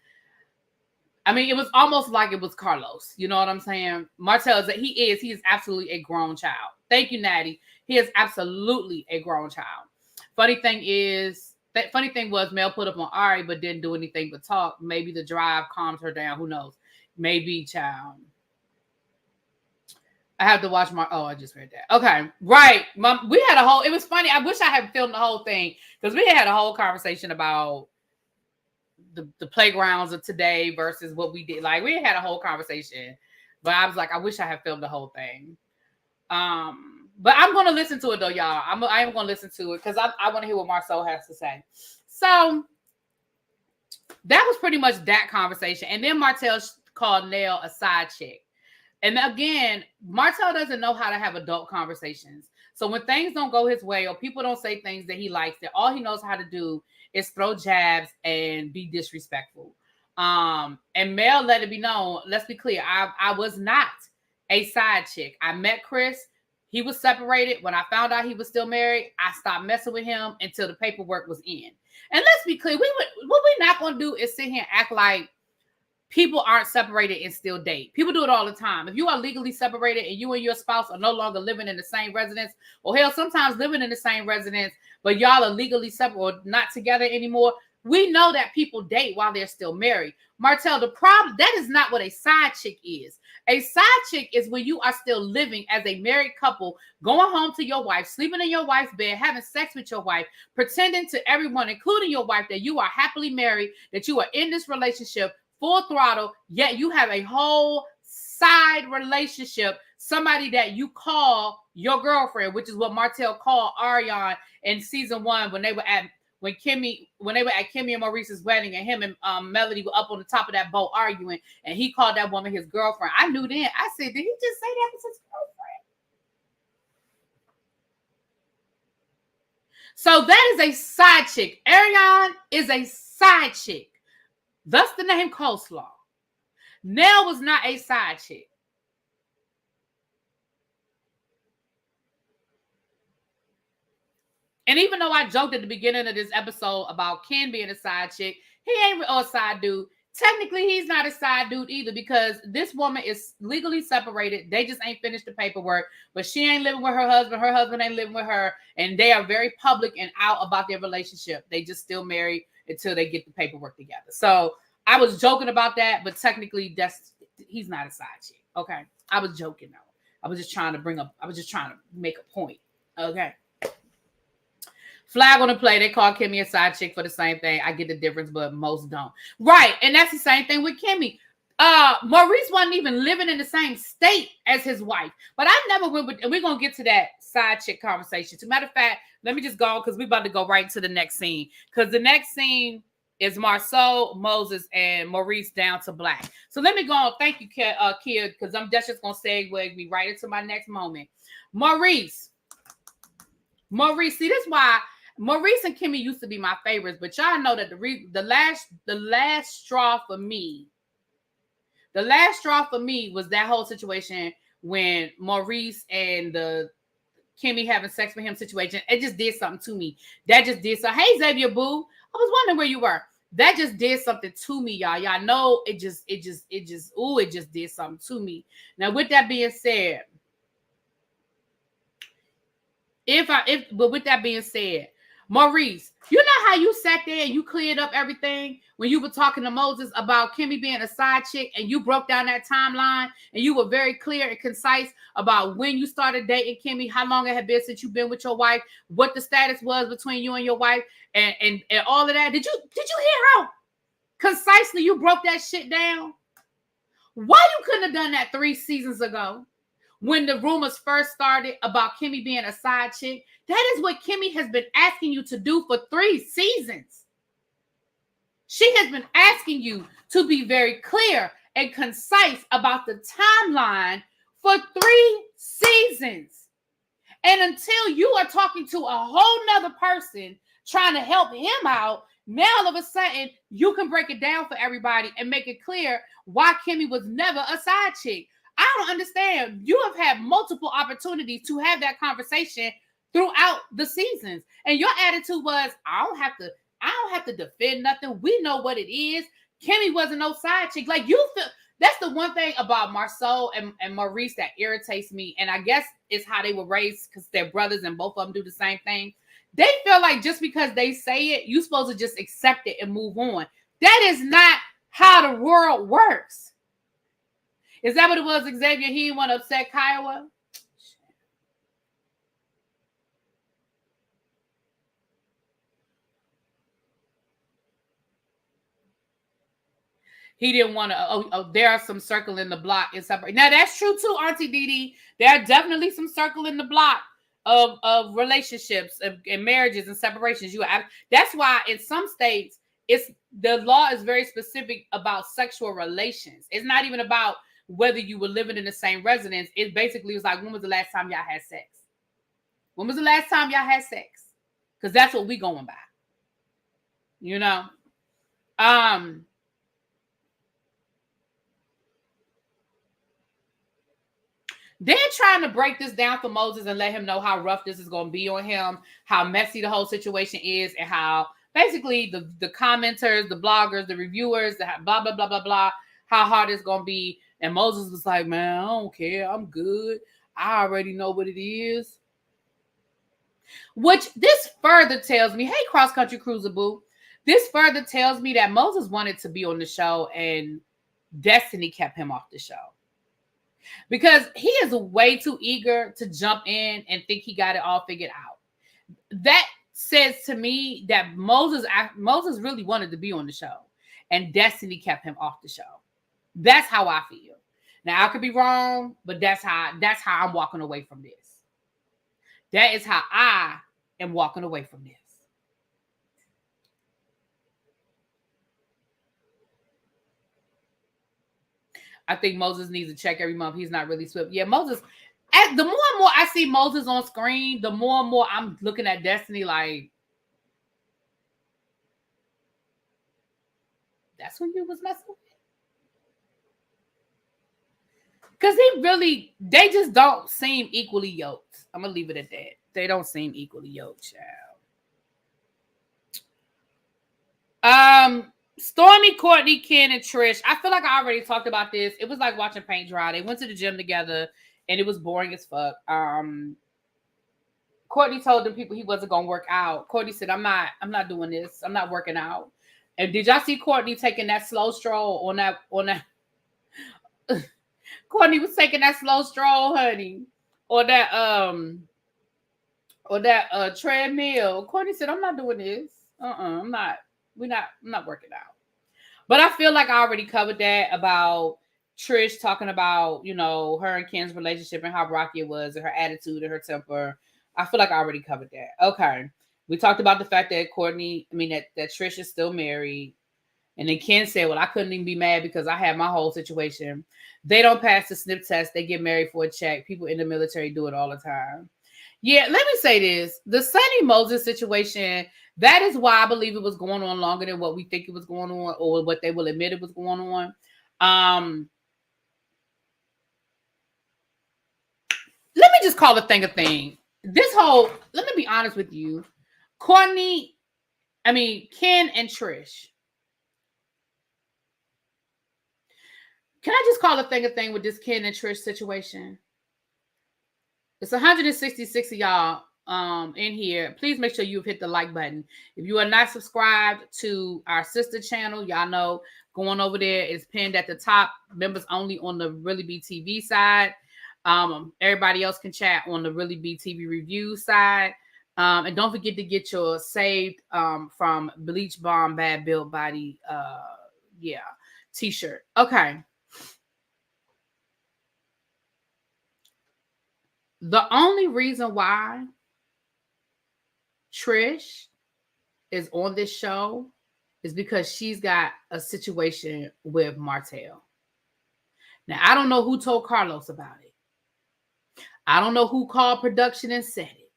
I mean, it was almost like it was Carlos. You know what I'm saying? Martel he is absolutely a grown child. Thank you, Natty. He is absolutely a grown child. Funny thing was Mel put up on Ari, but didn't do anything but talk. Maybe the drive calmed her down. Who knows? Maybe, child. I have to watch I just read that. Okay, right. We had it was funny. I wish I had filmed the whole thing because we had a whole conversation about the playgrounds of today versus what we did. Like, we had a whole conversation, but I was like, I wish I had filmed the whole thing. But I'm going to listen to it though, y'all. I am going to listen to it because I want to hear what Marceau has to say. So that was pretty much that conversation. And then Martel called Nell a side chick. And again, Martel doesn't know how to have adult conversations. So when things don't go his way or people don't say things that he likes, that all he knows how to do is throw jabs and be disrespectful. And Mel let it be known. Let's be clear. I was not a side chick. I met Chris. He was separated. When I found out he was still married, I stopped messing with him until the paperwork was in. And let's be clear. What we're not going to do is sit here and act like people aren't separated and still date. People do it all the time. If you are legally separated and you and your spouse are no longer living in the same residence, or hell, sometimes living in the same residence, but y'all are legally separate or not together anymore, we know that people date while they're still married. Martel, the problem, that is not what a side chick is. A side chick is when you are still living as a married couple, going home to your wife, sleeping in your wife's bed, having sex with your wife, pretending to everyone, including your wife, that you are happily married, that you are in this relationship, full throttle, yet you have a whole side relationship, somebody that you call your girlfriend, which is what Martel called Ariane in season 1 when they were at Kimmy and Maurice's wedding, and him and Melody were up on the top of that boat arguing, and he called that woman his girlfriend. I knew then. I said, did he just say that was his girlfriend? So that is a side chick. Ariane is a side chick. Thus the name Coleslaw. Nell was not a side chick. And even though I joked at the beginning of this episode about Ken being a side chick, he ain't a side dude. Technically, he's not a side dude either because this woman is legally separated. They just ain't finished the paperwork, but she ain't living with her husband. Her husband ain't living with her. And they are very public and out about their relationship. They just still married until they get the paperwork together. So I was joking about that, but technically he's not a side chick. Okay. I was joking though. I was just trying to make a point. Okay. Flag on the play. They call Kimmy a side chick for the same thing. I get the difference, but most don't. Right. And that's the same thing with Kimmy. Maurice wasn't even living in the same state as his wife. But I never went with, and we're going to get to that side chick conversation. As a matter of fact, let me just go because we're about to go right to the next scene. Because the next scene is Marceau, Moses, and Maurice down to black. So let me go on. Thank you, Kid, because that's just going to segue me right into my next moment. Maurice, see, that's why Maurice and Kimmy used to be my favorites, but y'all know that the last straw for me was that whole situation when Maurice and the Kimmy having sex with him situation. It just did something to me. That just did so. Hey, Xavier Boo, I was wondering where you were. That just did something to me, y'all. Y'all know it just did something to me. Now, with that being said, but with that being said, Maurice, you know how you sat there and you cleared up everything when you were talking to Moses about Kimmy being a side chick, and you broke down that timeline and you were very clear and concise about when you started dating Kimmy, how long it had been since you've been with your wife, what the status was between you and your wife, and all of that. Did you hear how concisely you broke that shit down? Why you couldn't have done that 3 seasons ago? When the rumors first started about Kimmy being a side chick, that is what Kimmy has been asking you to do for 3 seasons. She has been asking you to be very clear and concise about the timeline for 3 seasons. And until you are talking to a whole nother person trying to help him out, now all of a sudden you can break it down for everybody and make it clear why Kimmy was never a side chick. I don't understand. You have had multiple opportunities to have that conversation throughout the seasons, and your attitude was, I don't have to defend nothing. We know what it is. Kimmy wasn't no side chick. Like, you feel that's the one thing about Marcel and Maurice that irritates me, and I guess it's how they were raised because they're brothers and both of them do the same thing. They feel like just because they say it, you're supposed to just accept it and move on. That is not how the world works. Is that what it was, Xavier? He didn't want to upset Kiowa? He didn't want to. There are some circling the block and separate. Now, that's true too, Auntie Dee. There are definitely some circling the block of relationships and marriages and separations. That's why in some states, the law is very specific about sexual relations. It's not even about whether you were living in the same residence. It basically was like, when was the last time y'all had sex? When was the last time y'all had sex? Because that's what we going by. You know? They're trying to break this down for Moses and let him know how rough this is going to be on him, how messy the whole situation is, and how basically the commenters, the bloggers, the reviewers, the blah, blah, blah, blah, blah, how hard it's going to be. And Moses was like, man, I don't care. I'm good. I already know what it is. Which this further tells me, hey, Cross Country Cruiser Boo, this further tells me that Moses wanted to be on the show and Destiny kept him off the show. Because he is way too eager to jump in and think he got it all figured out. That says to me that Moses really wanted to be on the show and Destiny kept him off the show. That's how I feel. Now, I could be wrong, but that's how I'm walking away from this. That is how I am walking away from this. I think Moses needs to check every month. He's not really swift. Yeah, Moses, the more and more I see Moses on screen, the more and more I'm looking at Destiny like, that's who you was messing with? Because they just don't seem equally yoked. I'm going to leave it at that. They don't seem equally yoked, child. Stormy, Courtney, Ken, and Trish. I feel like I already talked about this. It was like watching paint dry. They went to the gym together, and it was boring as fuck. Courtney told the people he wasn't going to work out. Courtney said, I'm not doing this. I'm not working out. And did y'all see Courtney taking that slow stroll on that? Courtney was taking that slow stroll, honey, or that treadmill. Courtney said, I'm not doing this. I'm not working out. But I feel like I already covered that about Trish talking about, her and Ken's relationship and how rocky it was and her attitude and her temper. I feel like I already covered that. Okay. We talked about the fact that that Trish is still married. And then Ken said, well, I couldn't even be mad because I had my whole situation. They don't pass the snip test. They get married for a check. People in the military do it all the time. Yeah, let me say this. The Sonny Moses situation, that is why I believe it was going on longer than what we think it was going on or what they will admit it was going on. Let me just call a thing a thing. Let me be honest with you. Ken and Trish, Can I just call a thing with this Ken and Trish situation? It's 166 of y'all in here. Please make sure you've hit the like button. If you are not subscribed to our sister channel, y'all know going over there is pinned at the top. Members only on the ReallyBTV side. Everybody else can chat on the ReallyBTV review side. And don't forget to get your saved from Bleach Bomb Bad Built Body t-shirt. Okay. The only reason why Trish is on this show is because she's got a situation with Martel. Now, I don't know who told Carlos about it. I don't know who called production and said it.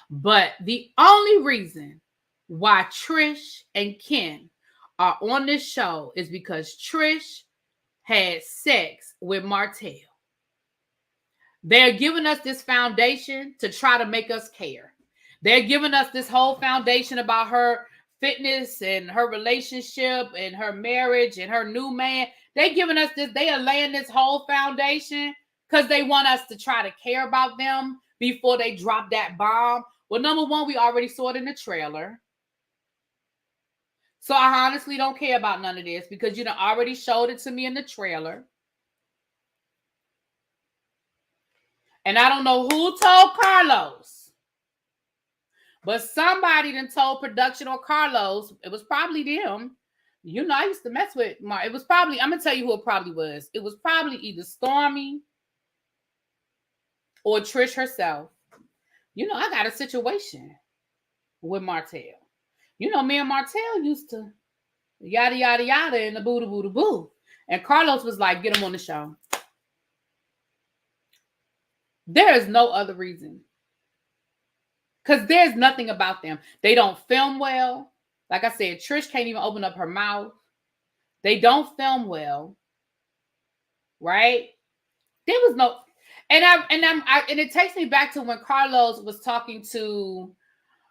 But the only reason why Trish and Ken are on this show is because Trish had sex with Martel. They're giving us this foundation to try to make us care. They're giving us this whole foundation about her fitness and her relationship and her marriage and her new man. They're giving us this. They are laying this whole foundation because they want us to try to care about them before they drop that bomb. Well, number one, we already saw it in the trailer. So I honestly don't care about none of this because you done already showed it to me in the trailer. And I don't know who told Carlos, but somebody done told production or Carlos. It was probably them. You know, I used to mess with Mark. It was probably, I'm going to tell you who it probably was. It was probably either Stormy or Trish herself. You know, I got a situation with Martel. You know, me and Martel used to yada, yada, yada and the boo, da boo, da boo. And Carlos was like, get him on the show. There is no other reason. Because there's nothing about them. They don't film well. Like I said, Trish can't even open up her mouth. They don't film well. Right? There was no... And it takes me back to when Carlos was talking to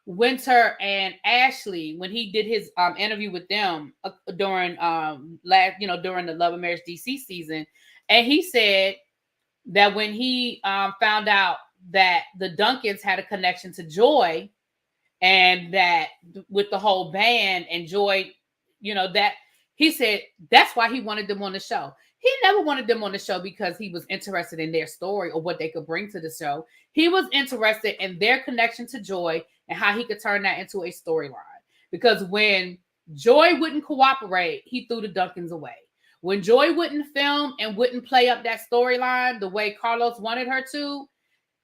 Winter and Ashley when he did his interview with them during during the Love and Marriage DC season. And he said that when he found out that the Duncans had a connection to Joy and that with the whole band and Joy, that he said that's why he wanted them on the show. He never wanted them on the show because he was interested in their story or what they could bring to the show. He was interested in their connection to Joy and how he could turn that into a storyline. Because when Joy wouldn't cooperate, he threw the Duncans away. When Joy wouldn't film and wouldn't play up that storyline the way Carlos wanted her to,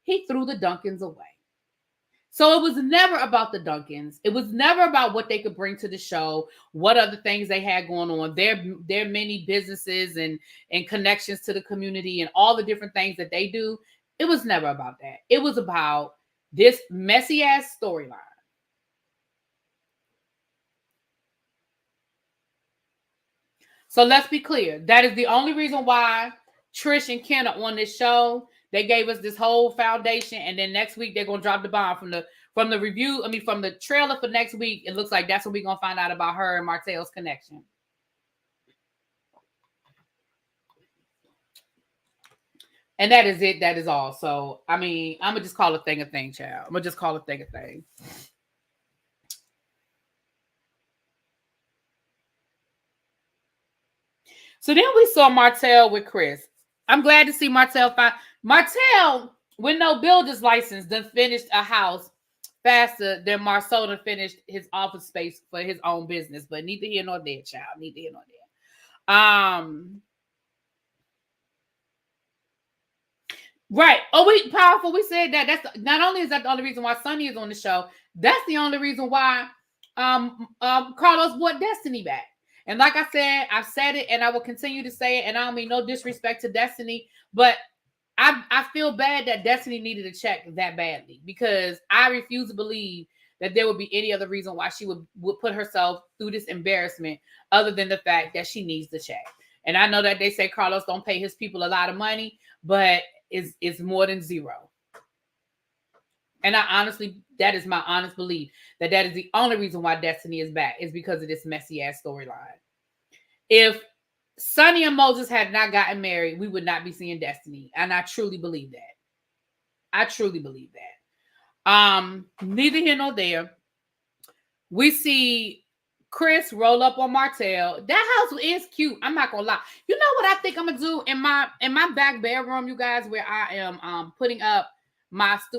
he threw the Duncans away. So it was never about the Duncans. It was never about what they could bring to the show, what other things they had going on, their many businesses and connections to the community and all the different things that they do. It was never about that. It was about this messy ass storyline. So let's be clear. That is the only reason why Trish and Ken are on this show. They gave us this whole foundation, and then next week they're gonna drop the bomb from the review. From the trailer for next week. It looks like that's what we're gonna find out about her and Martel's connection. And that is it. That is all. So I'm gonna just call a thing, child. I'm gonna just call a thing a thing. So then we saw Martel with Chris. I'm glad to see Martel with no builder's license done finished a house faster than Marceau done finished his office space for his own business. But neither here nor there, child. Neither here nor there. Right. Oh, we powerful. We said that. That's not only is that the only reason why Sonny is on the show. That's the only reason why Carlos brought Destiny back. And like I said, I've said it and I will continue to say it. And I don't mean no disrespect to Destiny, but I feel bad that Destiny needed a check that badly because I refuse to believe that there would be any other reason why she would put herself through this embarrassment other than the fact that she needs the check. And I know that they say Carlos don't pay his people a lot of money, but it's more than zero. And that is my honest belief that is the only reason why Destiny is back is because of this messy ass storyline. If Sonny and Moses had not gotten married, we would not be seeing Destiny. And I truly believe that. I truly believe that. Neither here nor there. We see Chris roll up on Martel. That house is cute. I'm not gonna lie. You know what I think I'm gonna do in my back bedroom, you guys, where I am putting up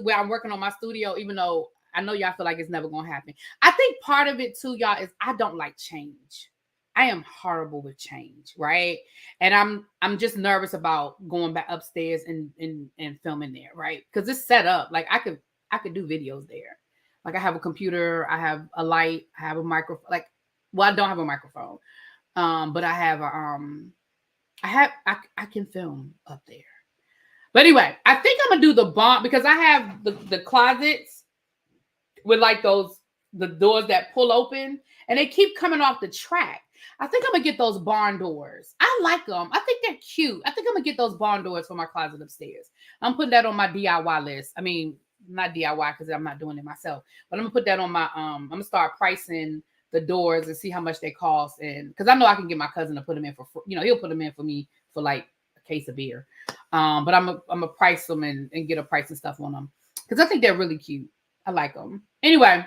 where I'm working on my studio, even though I know y'all feel like it's never gonna happen. I think part of it too, y'all, is I don't like change. I am horrible with change, right? And I'm just nervous about going back upstairs and filming there, right? Because it's set up. Like I could do videos there. Like I have a computer, I have a light, I have a microphone. Like, well, I don't have a microphone, but I have I can film up there. But anyway, I think I'm gonna do the barn because I have the closets with like the doors that pull open and they keep coming off the track. I think I'm gonna get those barn doors. I like them. I think they're cute. I think I'm gonna get those barn doors for my closet upstairs. I'm putting that on my DIY list. I mean, not DIY because I'm not doing it myself, but I'm gonna put that on my I'm gonna start pricing the doors and see how much they cost, and because I know I can get my cousin to put them in for he'll put them in for me for like a case of beer. But I'm gonna price them and get a price and stuff on them because I think they're really cute. I like them. Anyway,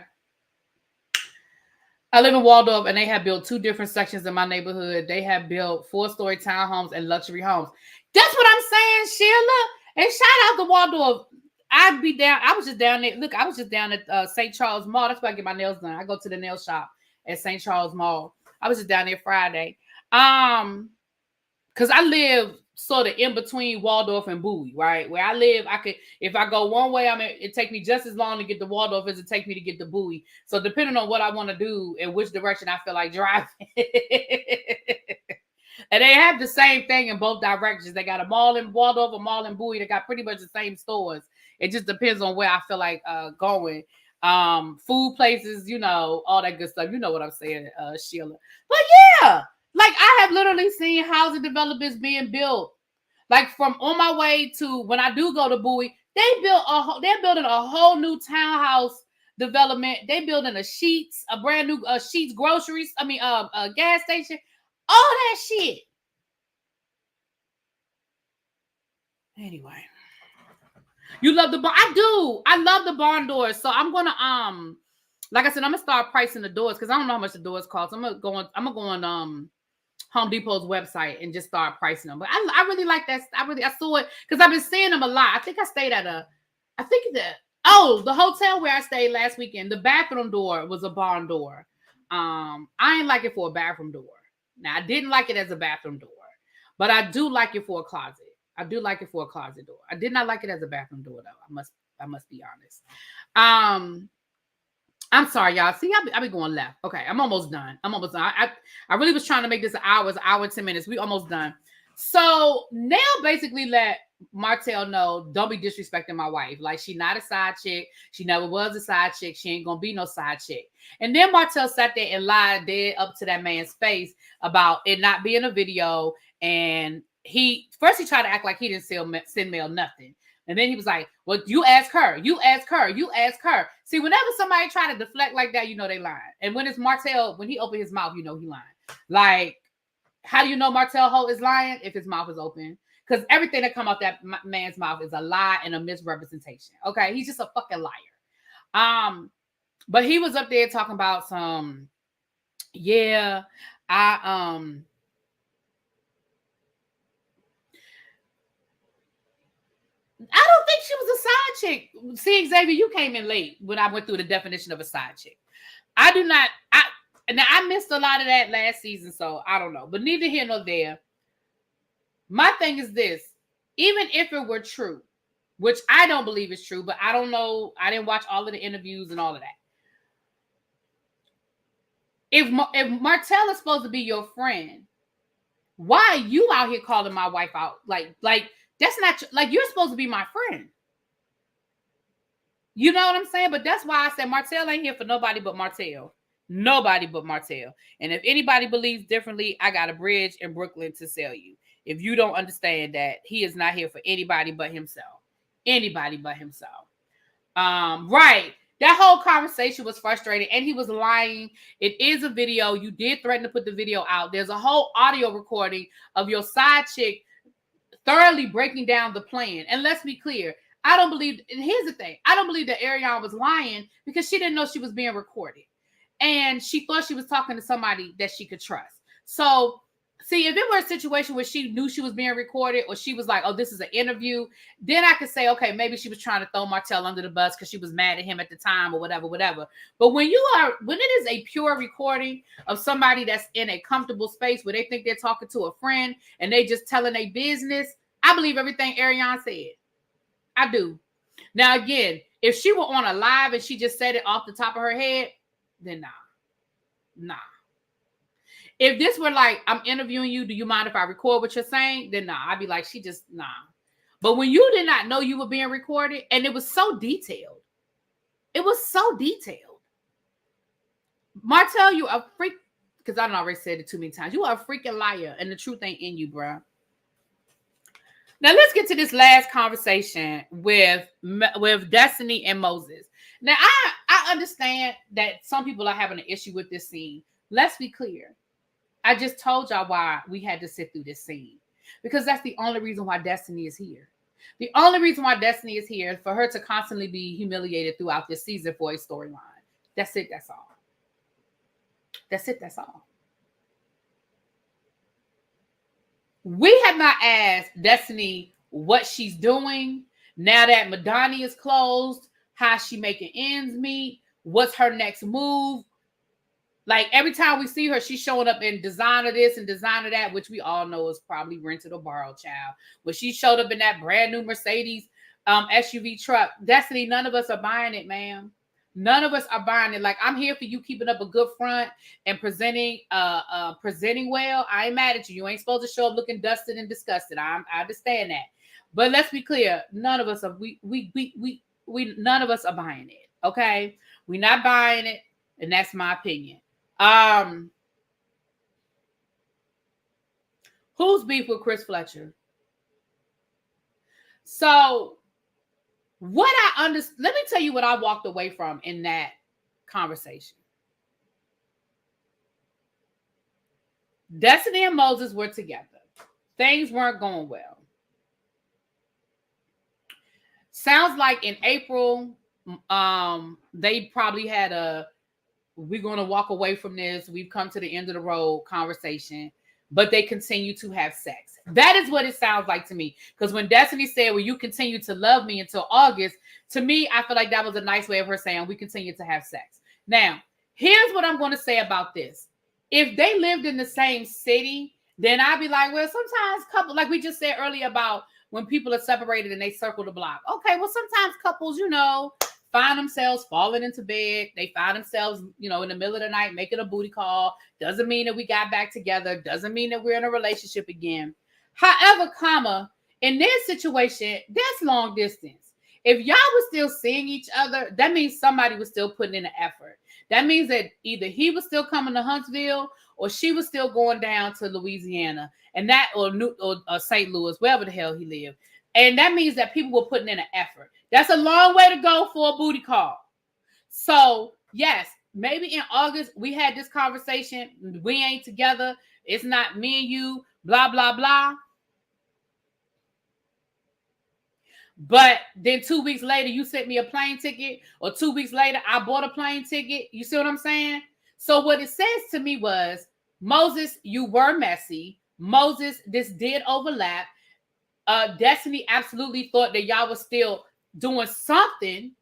I live in Waldorf and they have built 2 different sections in my neighborhood. They have built 4-story townhomes and luxury homes. That's what I'm saying, Sheila. And shout out to Waldorf. I'd be down. I was just down there. Look, I was just down at St. Charles Mall. That's where I get my nails done. I go to the nail shop at St. Charles Mall. I was just down there Friday. Because I live sort of in between Waldorf and Bowie, right? Where I live, I could, if I go one way, it take me just as long to get to Waldorf as it take me to get to Bowie. So depending on what I want to do and which direction I feel like driving. And they have the same thing in both directions. They got a mall in Waldorf, a mall in Bowie. They got pretty much the same stores. It just depends on where I feel like going. Food places, all that good stuff. You know what I'm saying, Sheila. But yeah, like I have literally seen housing developments being built. Like from on my way to when I do go to Bowie, they're building a whole new townhouse development. They building a brand new Sheets groceries. A gas station. All that shit. Anyway, you love the barn. I do. I love the barn doors. So I'm gonna like I said, I'm gonna start pricing the doors because I don't know how much the doors cost. I'm gonna go on Home Depot's website and just start pricing them. But I really like that. I saw it because I've been seeing them a lot. I think I stayed at the hotel where I stayed last weekend. The bathroom door was a barn door. I ain't like it for a bathroom door. Now I didn't like it as a bathroom door, but I do like it for a closet. I do like it for a closet door. I did not like it as a bathroom door though. I must be honest. I'm sorry, y'all. See, I be going left. Okay, I'm almost done. I really was trying to make this an hour and 10 minutes. We almost done. So Nell basically let Martel know, don't be disrespecting my wife. Like, she not a side chick. She never was a side chick. She ain't gonna be no side chick. And then Martel sat there and lied dead up to that man's face about it not being a video. And he tried to act like he didn't send Mel nothing. And then he was like, well, you ask her. See, whenever somebody try to deflect like that, they lying. And when it's Martel, when he opened his mouth, he lying. Like, how do you know Martel Holt is lying? If his mouth is open. Because everything that come out that man's mouth is a lie and a misrepresentation. Okay, he's just a fucking liar. But he was up there talking about some, I don't think she was a side chick. See, Xavier, you came in late when I went through the definition of a side chick. I missed a lot of that last season, so I don't know. But neither here nor there. My thing is this. Even if it were true, which I don't believe is true, but I don't know. I didn't watch all of the interviews and all of that. If Martel is supposed to be your friend, why are you out here calling my wife out? Like that's not like, you're supposed to be my friend. You know what I'm saying? But that's why I said Martel ain't here for nobody but Martel. Nobody but Martel. And if anybody believes differently, I got a bridge in Brooklyn to sell you. If you don't understand that, he is not here for anybody but himself. Anybody but himself. Right. That whole conversation was frustrating, and he was lying. It is a video. You did threaten to put the video out. There's a whole audio recording of your side chick thoroughly breaking down the plan. And let's be clear, I don't believe, and here's the thing, I don't believe that Ariane was lying because she didn't know she was being recorded. And she thought she was talking to somebody that she could trust. So, see, if it were a situation where she knew she was being recorded, or she was like, oh, this is an interview, then I could say, okay, maybe she was trying to throw Martel under the bus because she was mad at him at the time or whatever. But when it is a pure recording of somebody that's in a comfortable space where they think they're talking to a friend and they just telling their business, I believe everything Ariane said. I do. Now, again, if she were on a live and she just said it off the top of her head, then nah. If this were like, I'm interviewing you, do you mind if I record what you're saying? Then nah, I'd be like, nah. But when you did not know you were being recorded, and it was so detailed. Martel, you a freak, because I already said it too many times. You are a freaking liar, and the truth ain't in you, bro. Now let's get to this last conversation with Destiny and Moses. Now I understand that some people are having an issue with this scene. Let's be clear. I just told y'all why we had to sit through this scene, because that's the only reason why Destiny is here. The only reason why Destiny is here is for her to constantly be humiliated throughout this season for a storyline. That's it. That's all. That's all. We have not asked Destiny what she's doing now that Madani is closed, how she making ends meet, what's her next move. Like, every time we see her, she's showing up in designer this and designer that, which we all know is probably rented or borrowed, child. But she showed up in that brand new Mercedes SUV truck. Destiny, none of us are buying it, ma'am. None of us are buying it. Like, I'm here for you keeping up a good front and presenting well. I ain't mad at you. You ain't supposed to show up looking dusted and disgusted. I understand that. But let's be clear. None of us are none of us are buying it. Okay? We're not buying it, and that's my opinion. Who's beef with Chris Fletcher? So let me tell you what I walked away from in that conversation. Destiny and Moses were together. Things weren't going well. Sounds like in April, they probably had we're going to walk away from this. We've come to the end of the road conversation, but they continue to have sex. That is what it sounds like to me. Because when Destiny said, well, you continue to love me until August, to me, I feel like that was a nice way of her saying we continue to have sex. Now, here's what I'm going to say about this. If they lived in the same city, then I'd be like, well, sometimes couples, like we just said earlier about when people are separated and they circle the block. Okay, well, sometimes couples, find themselves falling into bed. They find themselves, in the middle of the night making a booty call. Doesn't mean that we got back together. Doesn't mean that we're in a relationship again. However, in their situation, that's long distance. If y'all were still seeing each other, that means somebody was still putting in an effort. That means that either he was still coming to Huntsville or she was still going down to Louisiana or St. Louis, wherever the hell he lived. And that means that people were putting in an effort. That's a long way to go for a booty call. So, yes, maybe in August, we had this conversation. We ain't together. It's not me and you, blah, blah, blah. But then 2 weeks later, you sent me a plane ticket, or 2 weeks later, I bought a plane ticket. You see what I'm saying? So what it says to me was, Moses, you were messy. Moses, this did overlap. Destiny absolutely thought that y'all was still doing something.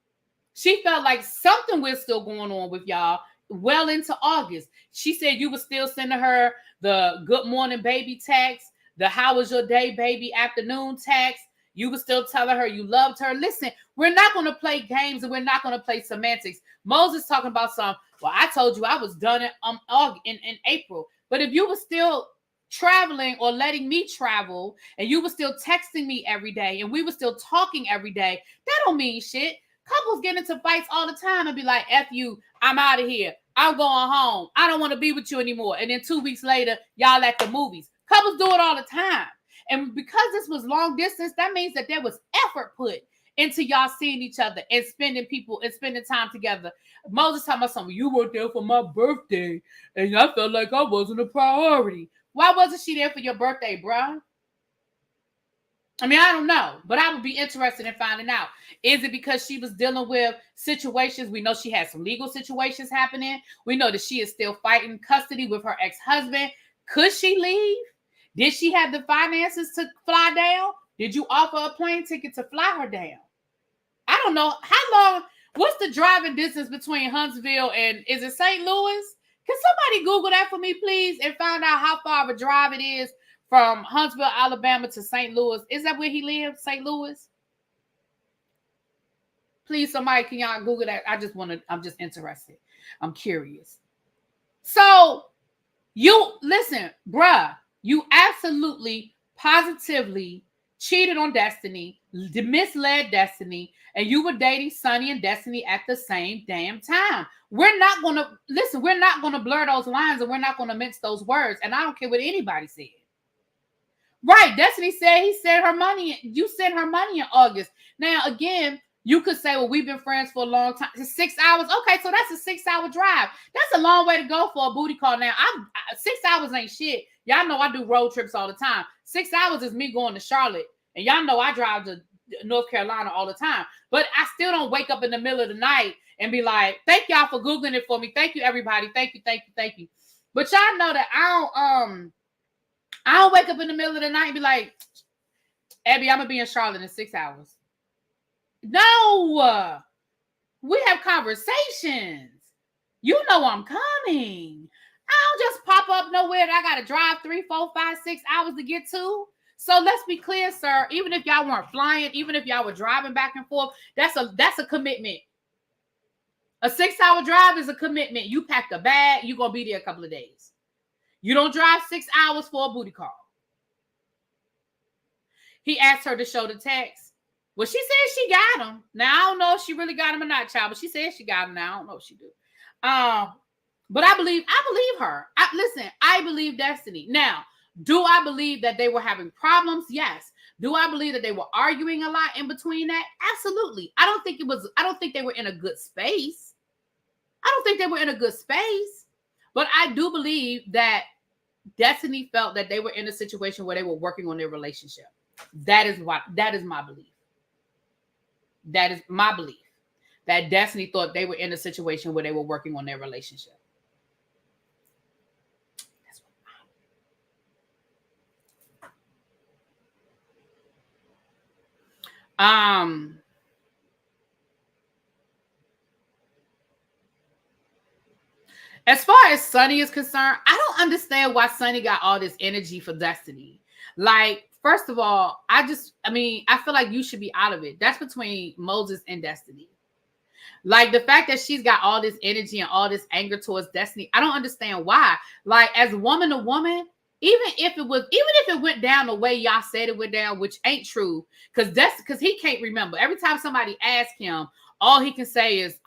She felt like something was still going on with y'all well into August. She said you were still sending her the good morning baby text, the how was your day baby afternoon text. You were still telling her you loved her. Listen, we're not going to play games and we're not going to play semantics. Moses talking about well, I told you I was done in April. But if you were still traveling or letting me travel and you were still texting me every day and we were still talking every day, that don't mean shit. Couples get into fights all the time and be like, F you, I'm out of here. I'm going home. I don't want to be with you anymore. And then 2 weeks later, y'all at the movies. Couples do it all the time. And because this was long distance, that means that there was effort put into y'all seeing each other and spending time together. Moses talking about something, you weren't there for my birthday, and I felt like I wasn't a priority. Why wasn't she there for your birthday, bruh? I mean, I don't know, but I would be interested in finding out. Is it because she was dealing with situations? We know she had some legal situations happening. We know that she is still fighting custody with her ex-husband. Could she leave? Did she have the finances to fly down? Did you offer a plane ticket to fly her down? I don't know. How long? What's the driving distance between Huntsville and, is it St. Louis? Can somebody Google that for me, please, and find out how far of a drive it is from Huntsville, Alabama to St. Louis? Is that where he lives, St. Louis? Please, somebody, can y'all Google that? I'm just interested. I'm curious. So, listen, bruh, you absolutely, positively cheated on Destiny, misled Destiny, and you were dating Sonny and Destiny at the same damn time. We're not going to blur those lines, and we're not going to mince those words, and I don't care what anybody said. Right, Destiny said he sent her money. You sent her money in August. Now, again, you could say, well, we've been friends for a long time. It's 6 hours. Okay, so that's a 6-hour drive. That's a long way to go for a booty call. Now, 6 hours ain't shit. Y'all know I do road trips all the time. 6 hours is me going to Charlotte. And y'all know I drive to North Carolina all the time. But I still don't wake up in the middle of the night and be like, thank y'all for Googling it for me. Thank you, everybody. Thank you. But y'all know that I don't wake up in the middle of the night and be like, Abby, I'm going to be in Charlotte in 6 hours. No, we have conversations. You know I'm coming. I don't just pop up nowhere that I got to drive 3, 4, 5, 6 hours to get to. So let's be clear, sir. Even if y'all weren't flying, even if y'all were driving back and forth, that's a commitment. A 6-hour drive is a commitment. You packed a bag, you're going to be there a couple of days. You don't drive 6 hours for a booty call. He asked her to show the text. Well, she said she got him. Now, I don't know if she really got him or not, child, but she said she got him now. I don't know if she do. But I believe her. I believe Destiny. Now, do I believe that they were having problems? Yes. Do I believe that they were arguing a lot in between that? Absolutely. I don't think they were in a good space. But I do believe that Destiny felt that they were in a situation where they were working on their relationship. That is my belief. That is my belief. That Destiny thought they were in a situation where they were working on their relationship. That's what as far as Sonny is concerned, I don't understand why Sonny got all this energy for Destiny. Like, first of all, I feel like you should be out of it. That's between Moses and Destiny. Like, the fact that she's got all this energy and all this anger towards Destiny, I don't understand why. Like, as woman to woman, even if it went down the way y'all said it went down, which ain't true, because he can't remember. Every time somebody asks him, all he can say is,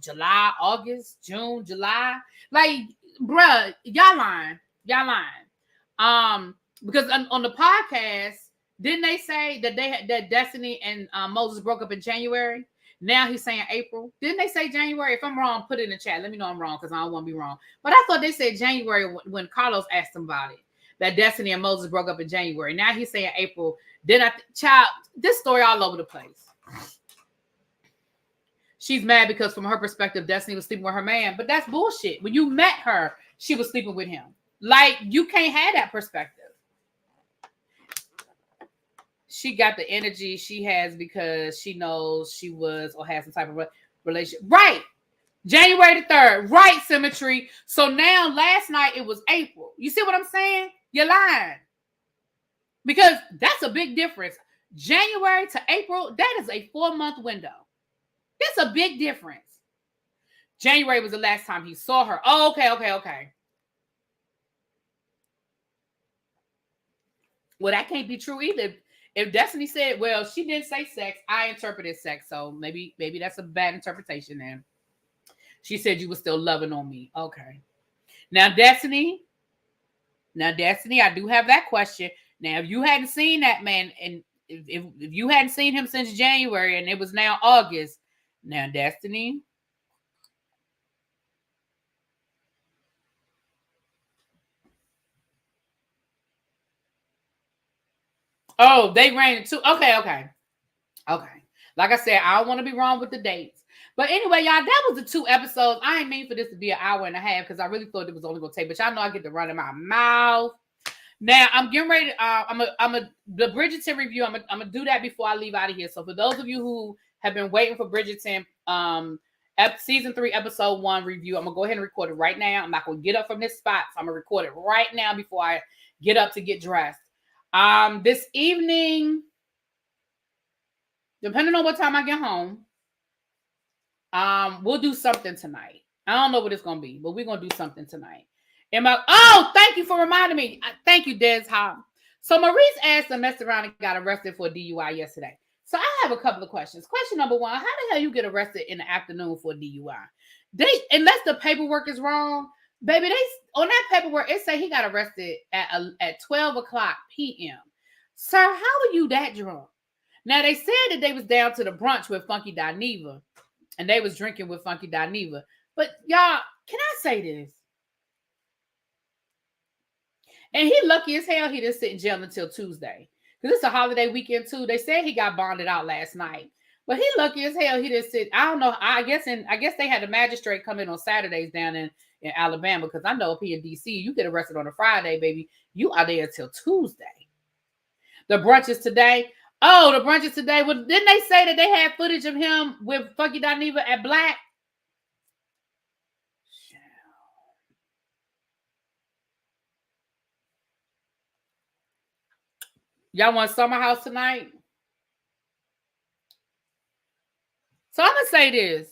July, August, June, July. Like, bruh, y'all lying. Because on the podcast, didn't they say that Destiny and Moses broke up in January? Now he's saying April. Didn't they say January? If I'm wrong, put it in the chat. Let me know I'm wrong, because I don't want to be wrong. But I thought they said January when Carlos asked him about it, that Destiny and Moses broke up in January. Now he's saying April. Then this story all over the place. She's mad because from her perspective, Destiny was sleeping with her man. But that's bullshit. When you met her, she was sleeping with him. Like, you can't have that perspective. She got the energy she has because she knows she was or has some type of relationship. Right. January the 3rd. Right, Symmetry. So now last night it was April. You see what I'm saying? You're lying. Because that's a big difference. January to April, that is a 4-month window. That's a big difference. January was the last time he saw her. Oh, okay. Well, that can't be true either. If Destiny said, well, she didn't say sex, I interpreted sex. So maybe that's a bad interpretation then. She said you were still loving on me. Okay. Now, Destiny, I do have that question. Now, if you hadn't seen that man, and if you hadn't seen him since January and it was now August, now Destiny. Oh, they ran it too. Okay. Like I said, I don't want to be wrong with the dates. But anyway, y'all, that was the 2 episodes. I ain't mean for this to be an hour and a half because I really thought it was only going to take. But y'all know I get to run in my mouth. Now I'm getting ready. The Bridgerton review. I'm gonna do that before I leave out of here. So for those of you who have been waiting for Bridgerton, season 3, episode 1 review, I'm gonna go ahead and record it right now. I'm not gonna get up from this spot, so I'm gonna record it right now before I get up to get dressed. This evening, depending on what time I get home, we'll do something tonight. I don't know what it's gonna be, but we're gonna do something tonight. Thank you for reminding me. Thank you, Des Hobb. So Maurice asked and messed around and got arrested for DUI yesterday. So I have a couple of questions. Question number 1, how the hell you get arrested in the afternoon for DUI? Unless the paperwork is wrong, baby, on that paperwork, it say he got arrested at 12 o'clock p.m. Sir, how are you that drunk? Now, they said that they was down to the brunch with Funky Dineva, and they was drinking with Funky Dineva. But y'all, can I say this? And he lucky as hell he didn't sit in jail until Tuesday. Because it's a holiday weekend too. They said he got bonded out last night. But he lucky as hell he didn't sit. I don't know. I guess they had a magistrate come in on Saturdays down in Alabama. Because I know up here in DC, you get arrested on a Friday, baby. You are there until Tuesday. The brunch is today. Oh, the brunch is today. Well, didn't they say that they had footage of him with Funky Dineva at Black? Y'all want Summer House tonight? So I'm going to say this.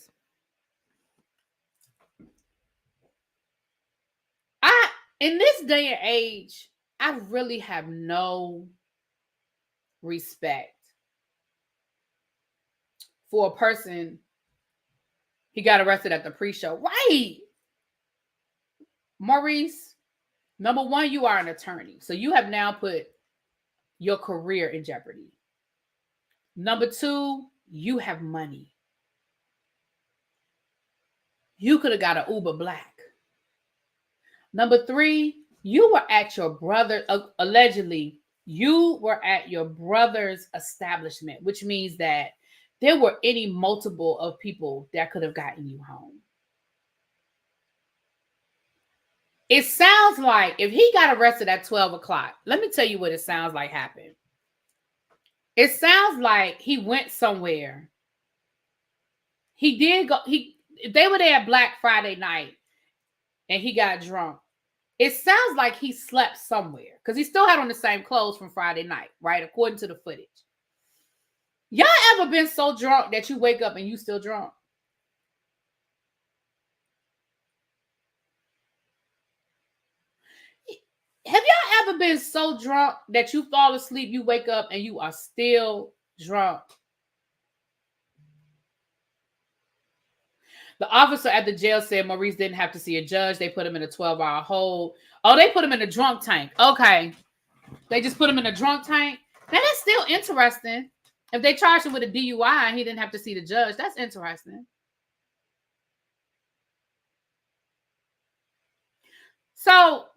In this day and age, I really have no respect for a person. He got arrested at the pre-show. Right. Maurice, number 1, you are an attorney. So you have now put your career in jeopardy. Number 2, you have money. You could have got an Uber Black. Number 3, you were at your brother, allegedly, you were at your brother's establishment, which means that there were any multiple of people that could have gotten you home. It sounds like if he got arrested at 12 o'clock, let me tell you what it sounds like happened. It sounds like he went somewhere. He did go, they were there Black Friday night and he got drunk. It sounds like he slept somewhere because he still had on the same clothes from Friday night, right? According to the footage. Y'all ever been so drunk that you wake up and you still drunk? Have y'all ever been so drunk that you fall asleep, you wake up and you are still drunk? The officer at the jail said Maurice didn't have to see a judge. They put him in a 12-hour hold. Oh, they put him in a drunk tank. Okay. They just put him in a drunk tank. Now, that's still interesting. If they charged him with a DUI and he didn't have to see the judge, that's interesting. So,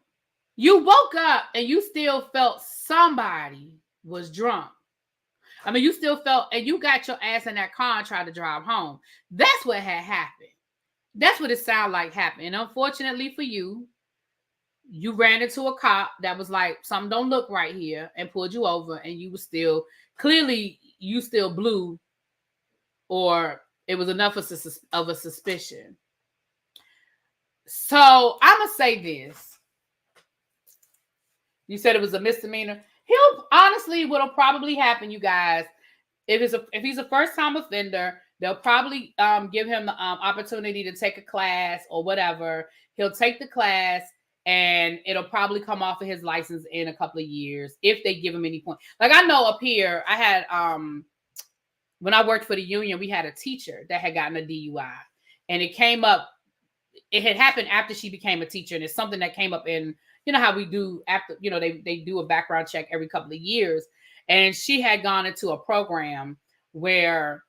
you woke up and you still felt somebody was drunk. I mean, you still felt, and you got your ass in that car and tried to drive home. That's what had happened. That's what it sounded like happened. And unfortunately for you, you ran into a cop that was like, something don't look right here, and pulled you over, and you were still, clearly, you still blew, or it was enough of a suspicion. So, I'm going to say this. You said it was a misdemeanor. What'll probably happen, you guys, if he's a first-time offender, they'll probably give him the opportunity to take a class or whatever. He'll take the class, and it'll probably come off of his license in a couple of years if they give him any point. Like, I know up here, I had when I worked for the union, we had a teacher that had gotten a DUI, and it came up. It had happened after she became a teacher, and it's something that came up in, you know how we do after, you know, they do a background check every couple of years. And she had gone into a program where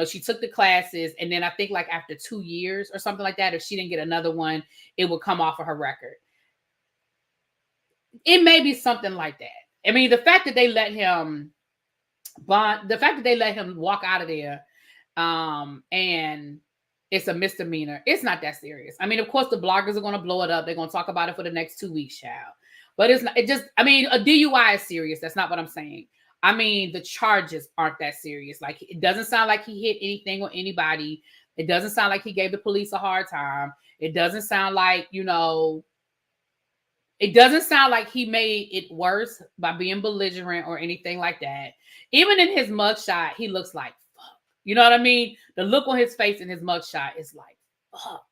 she took the classes, and then I think like after 2 years or something like that, if she didn't get another one, it would come off of her record. It may be something like that. I mean, the fact that they let him walk out of there, and it's a misdemeanor, it's not that serious. I mean, of course, the bloggers are going to blow it up. They're going to talk about it for the next 2 weeks, child. But it's not, a DUI is serious. That's not what I'm saying. I mean, the charges aren't that serious. Like, it doesn't sound like he hit anything or anybody. It doesn't sound like he gave the police a hard time. It doesn't sound like, it doesn't sound like he made it worse by being belligerent or anything like that. Even in his mugshot, he looks like, fuck. You know what I mean? The look on his face in his mugshot is like, fuck.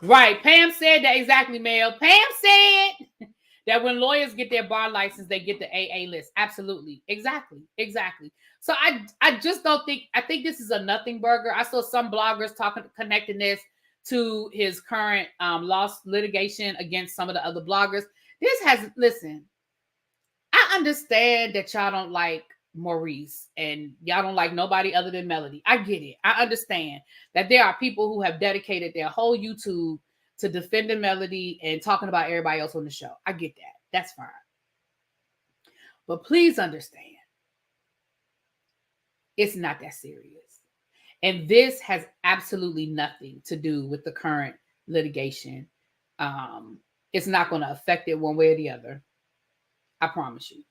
Right. Pam said that exactly, Mel. Pam said that when lawyers get their bar license, they get the AA list. Absolutely. Exactly. So I just don't think, I think this is a nothing burger. I saw some bloggers connecting this to his current litigation against some of the other bloggers. Listen, I understand that y'all don't like Maurice and y'all don't like nobody other than Melody. I get it. I understand that there are people who have dedicated their whole YouTube to defending Melody and talking about everybody else on the show. I get that. That's fine. But please understand, it's not that serious. And this has absolutely nothing to do with the current litigation. It's not going to affect it one way or the other. I promise you.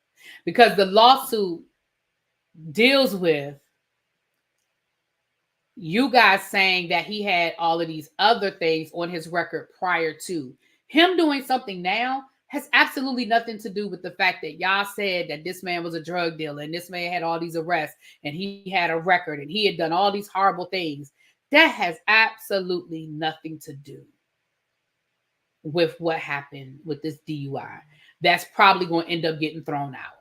Because the lawsuit deals with you guys saying that he had all of these other things on his record prior to. Him doing something now has absolutely nothing to do with the fact that y'all said that this man was a drug dealer and this man had all these arrests and he had a record and he had done all these horrible things. That has absolutely nothing to do with what happened with this DUI. That's probably going to end up getting thrown out.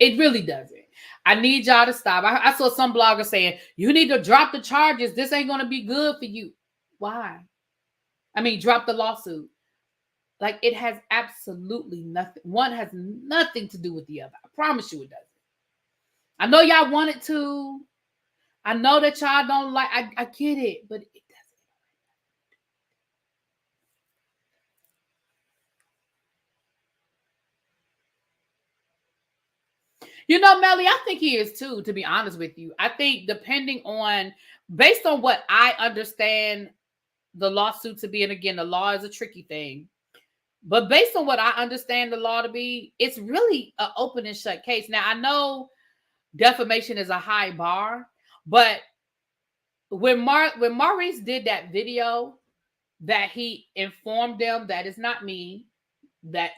It really doesn't. I need y'all to stop. I saw some bloggers saying, you need to drop the charges. This ain't going to be good for you. Why? I mean, drop the lawsuit. Like, it has absolutely nothing. One has nothing to do with the other. I promise you it doesn't. I know y'all want it to. I know that y'all don't like. I get it, but it doesn't. Melly, I think he is too, to be honest with you. I think based on what I understand the lawsuit to be, and again, the law is a tricky thing, but based on what I understand the law to be, it's really an open and shut case. Now, I know defamation is a high bar, but when Maurice did that video that he informed them that it's not me, that,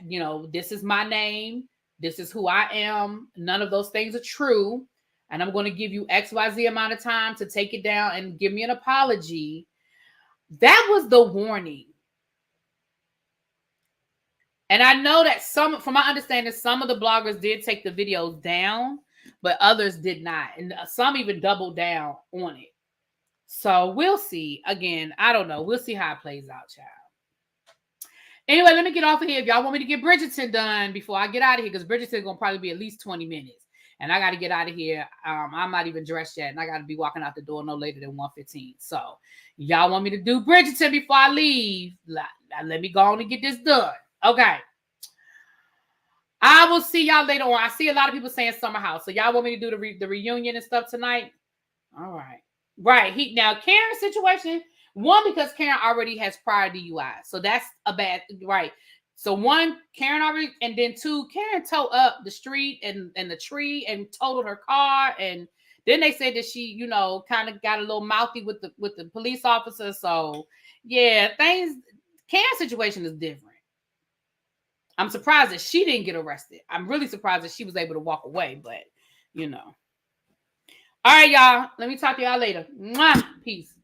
this is my name, this is who I am, none of those things are true, and I'm going to give you XYZ amount of time to take it down and give me an apology. That was the warning. And I know that from my understanding, some of the bloggers did take the videos down, but others did not. And some even doubled down on it. So we'll see. Again, I don't know. We'll see how it plays out, child. Anyway, let me get off of here. If y'all want me to get Bridgerton done before I get out of here, because Bridgerton is going to probably be at least 20 minutes. And I got to get out of here. I'm not even dressed yet. And I got to be walking out the door no later than 1:15. So y'all want me to do Bridgerton before I leave? Let me go on and get this done. Okay. I will see y'all later on. I see a lot of people saying Summer House. So y'all want me to do the reunion and stuff tonight? All right. Right. Now, Karen's situation... One, because Karen already has prior DUI. So that's a bad, right. So one, Karen already, and then two, Karen towed up the street and the tree and totaled her car. And then they said that she, kind of got a little mouthy with the police officer. So yeah, Karen's situation is different. I'm surprised that she didn't get arrested. I'm really surprised that she was able to walk away, but All right, y'all. Let me talk to y'all later. Mwah! Peace.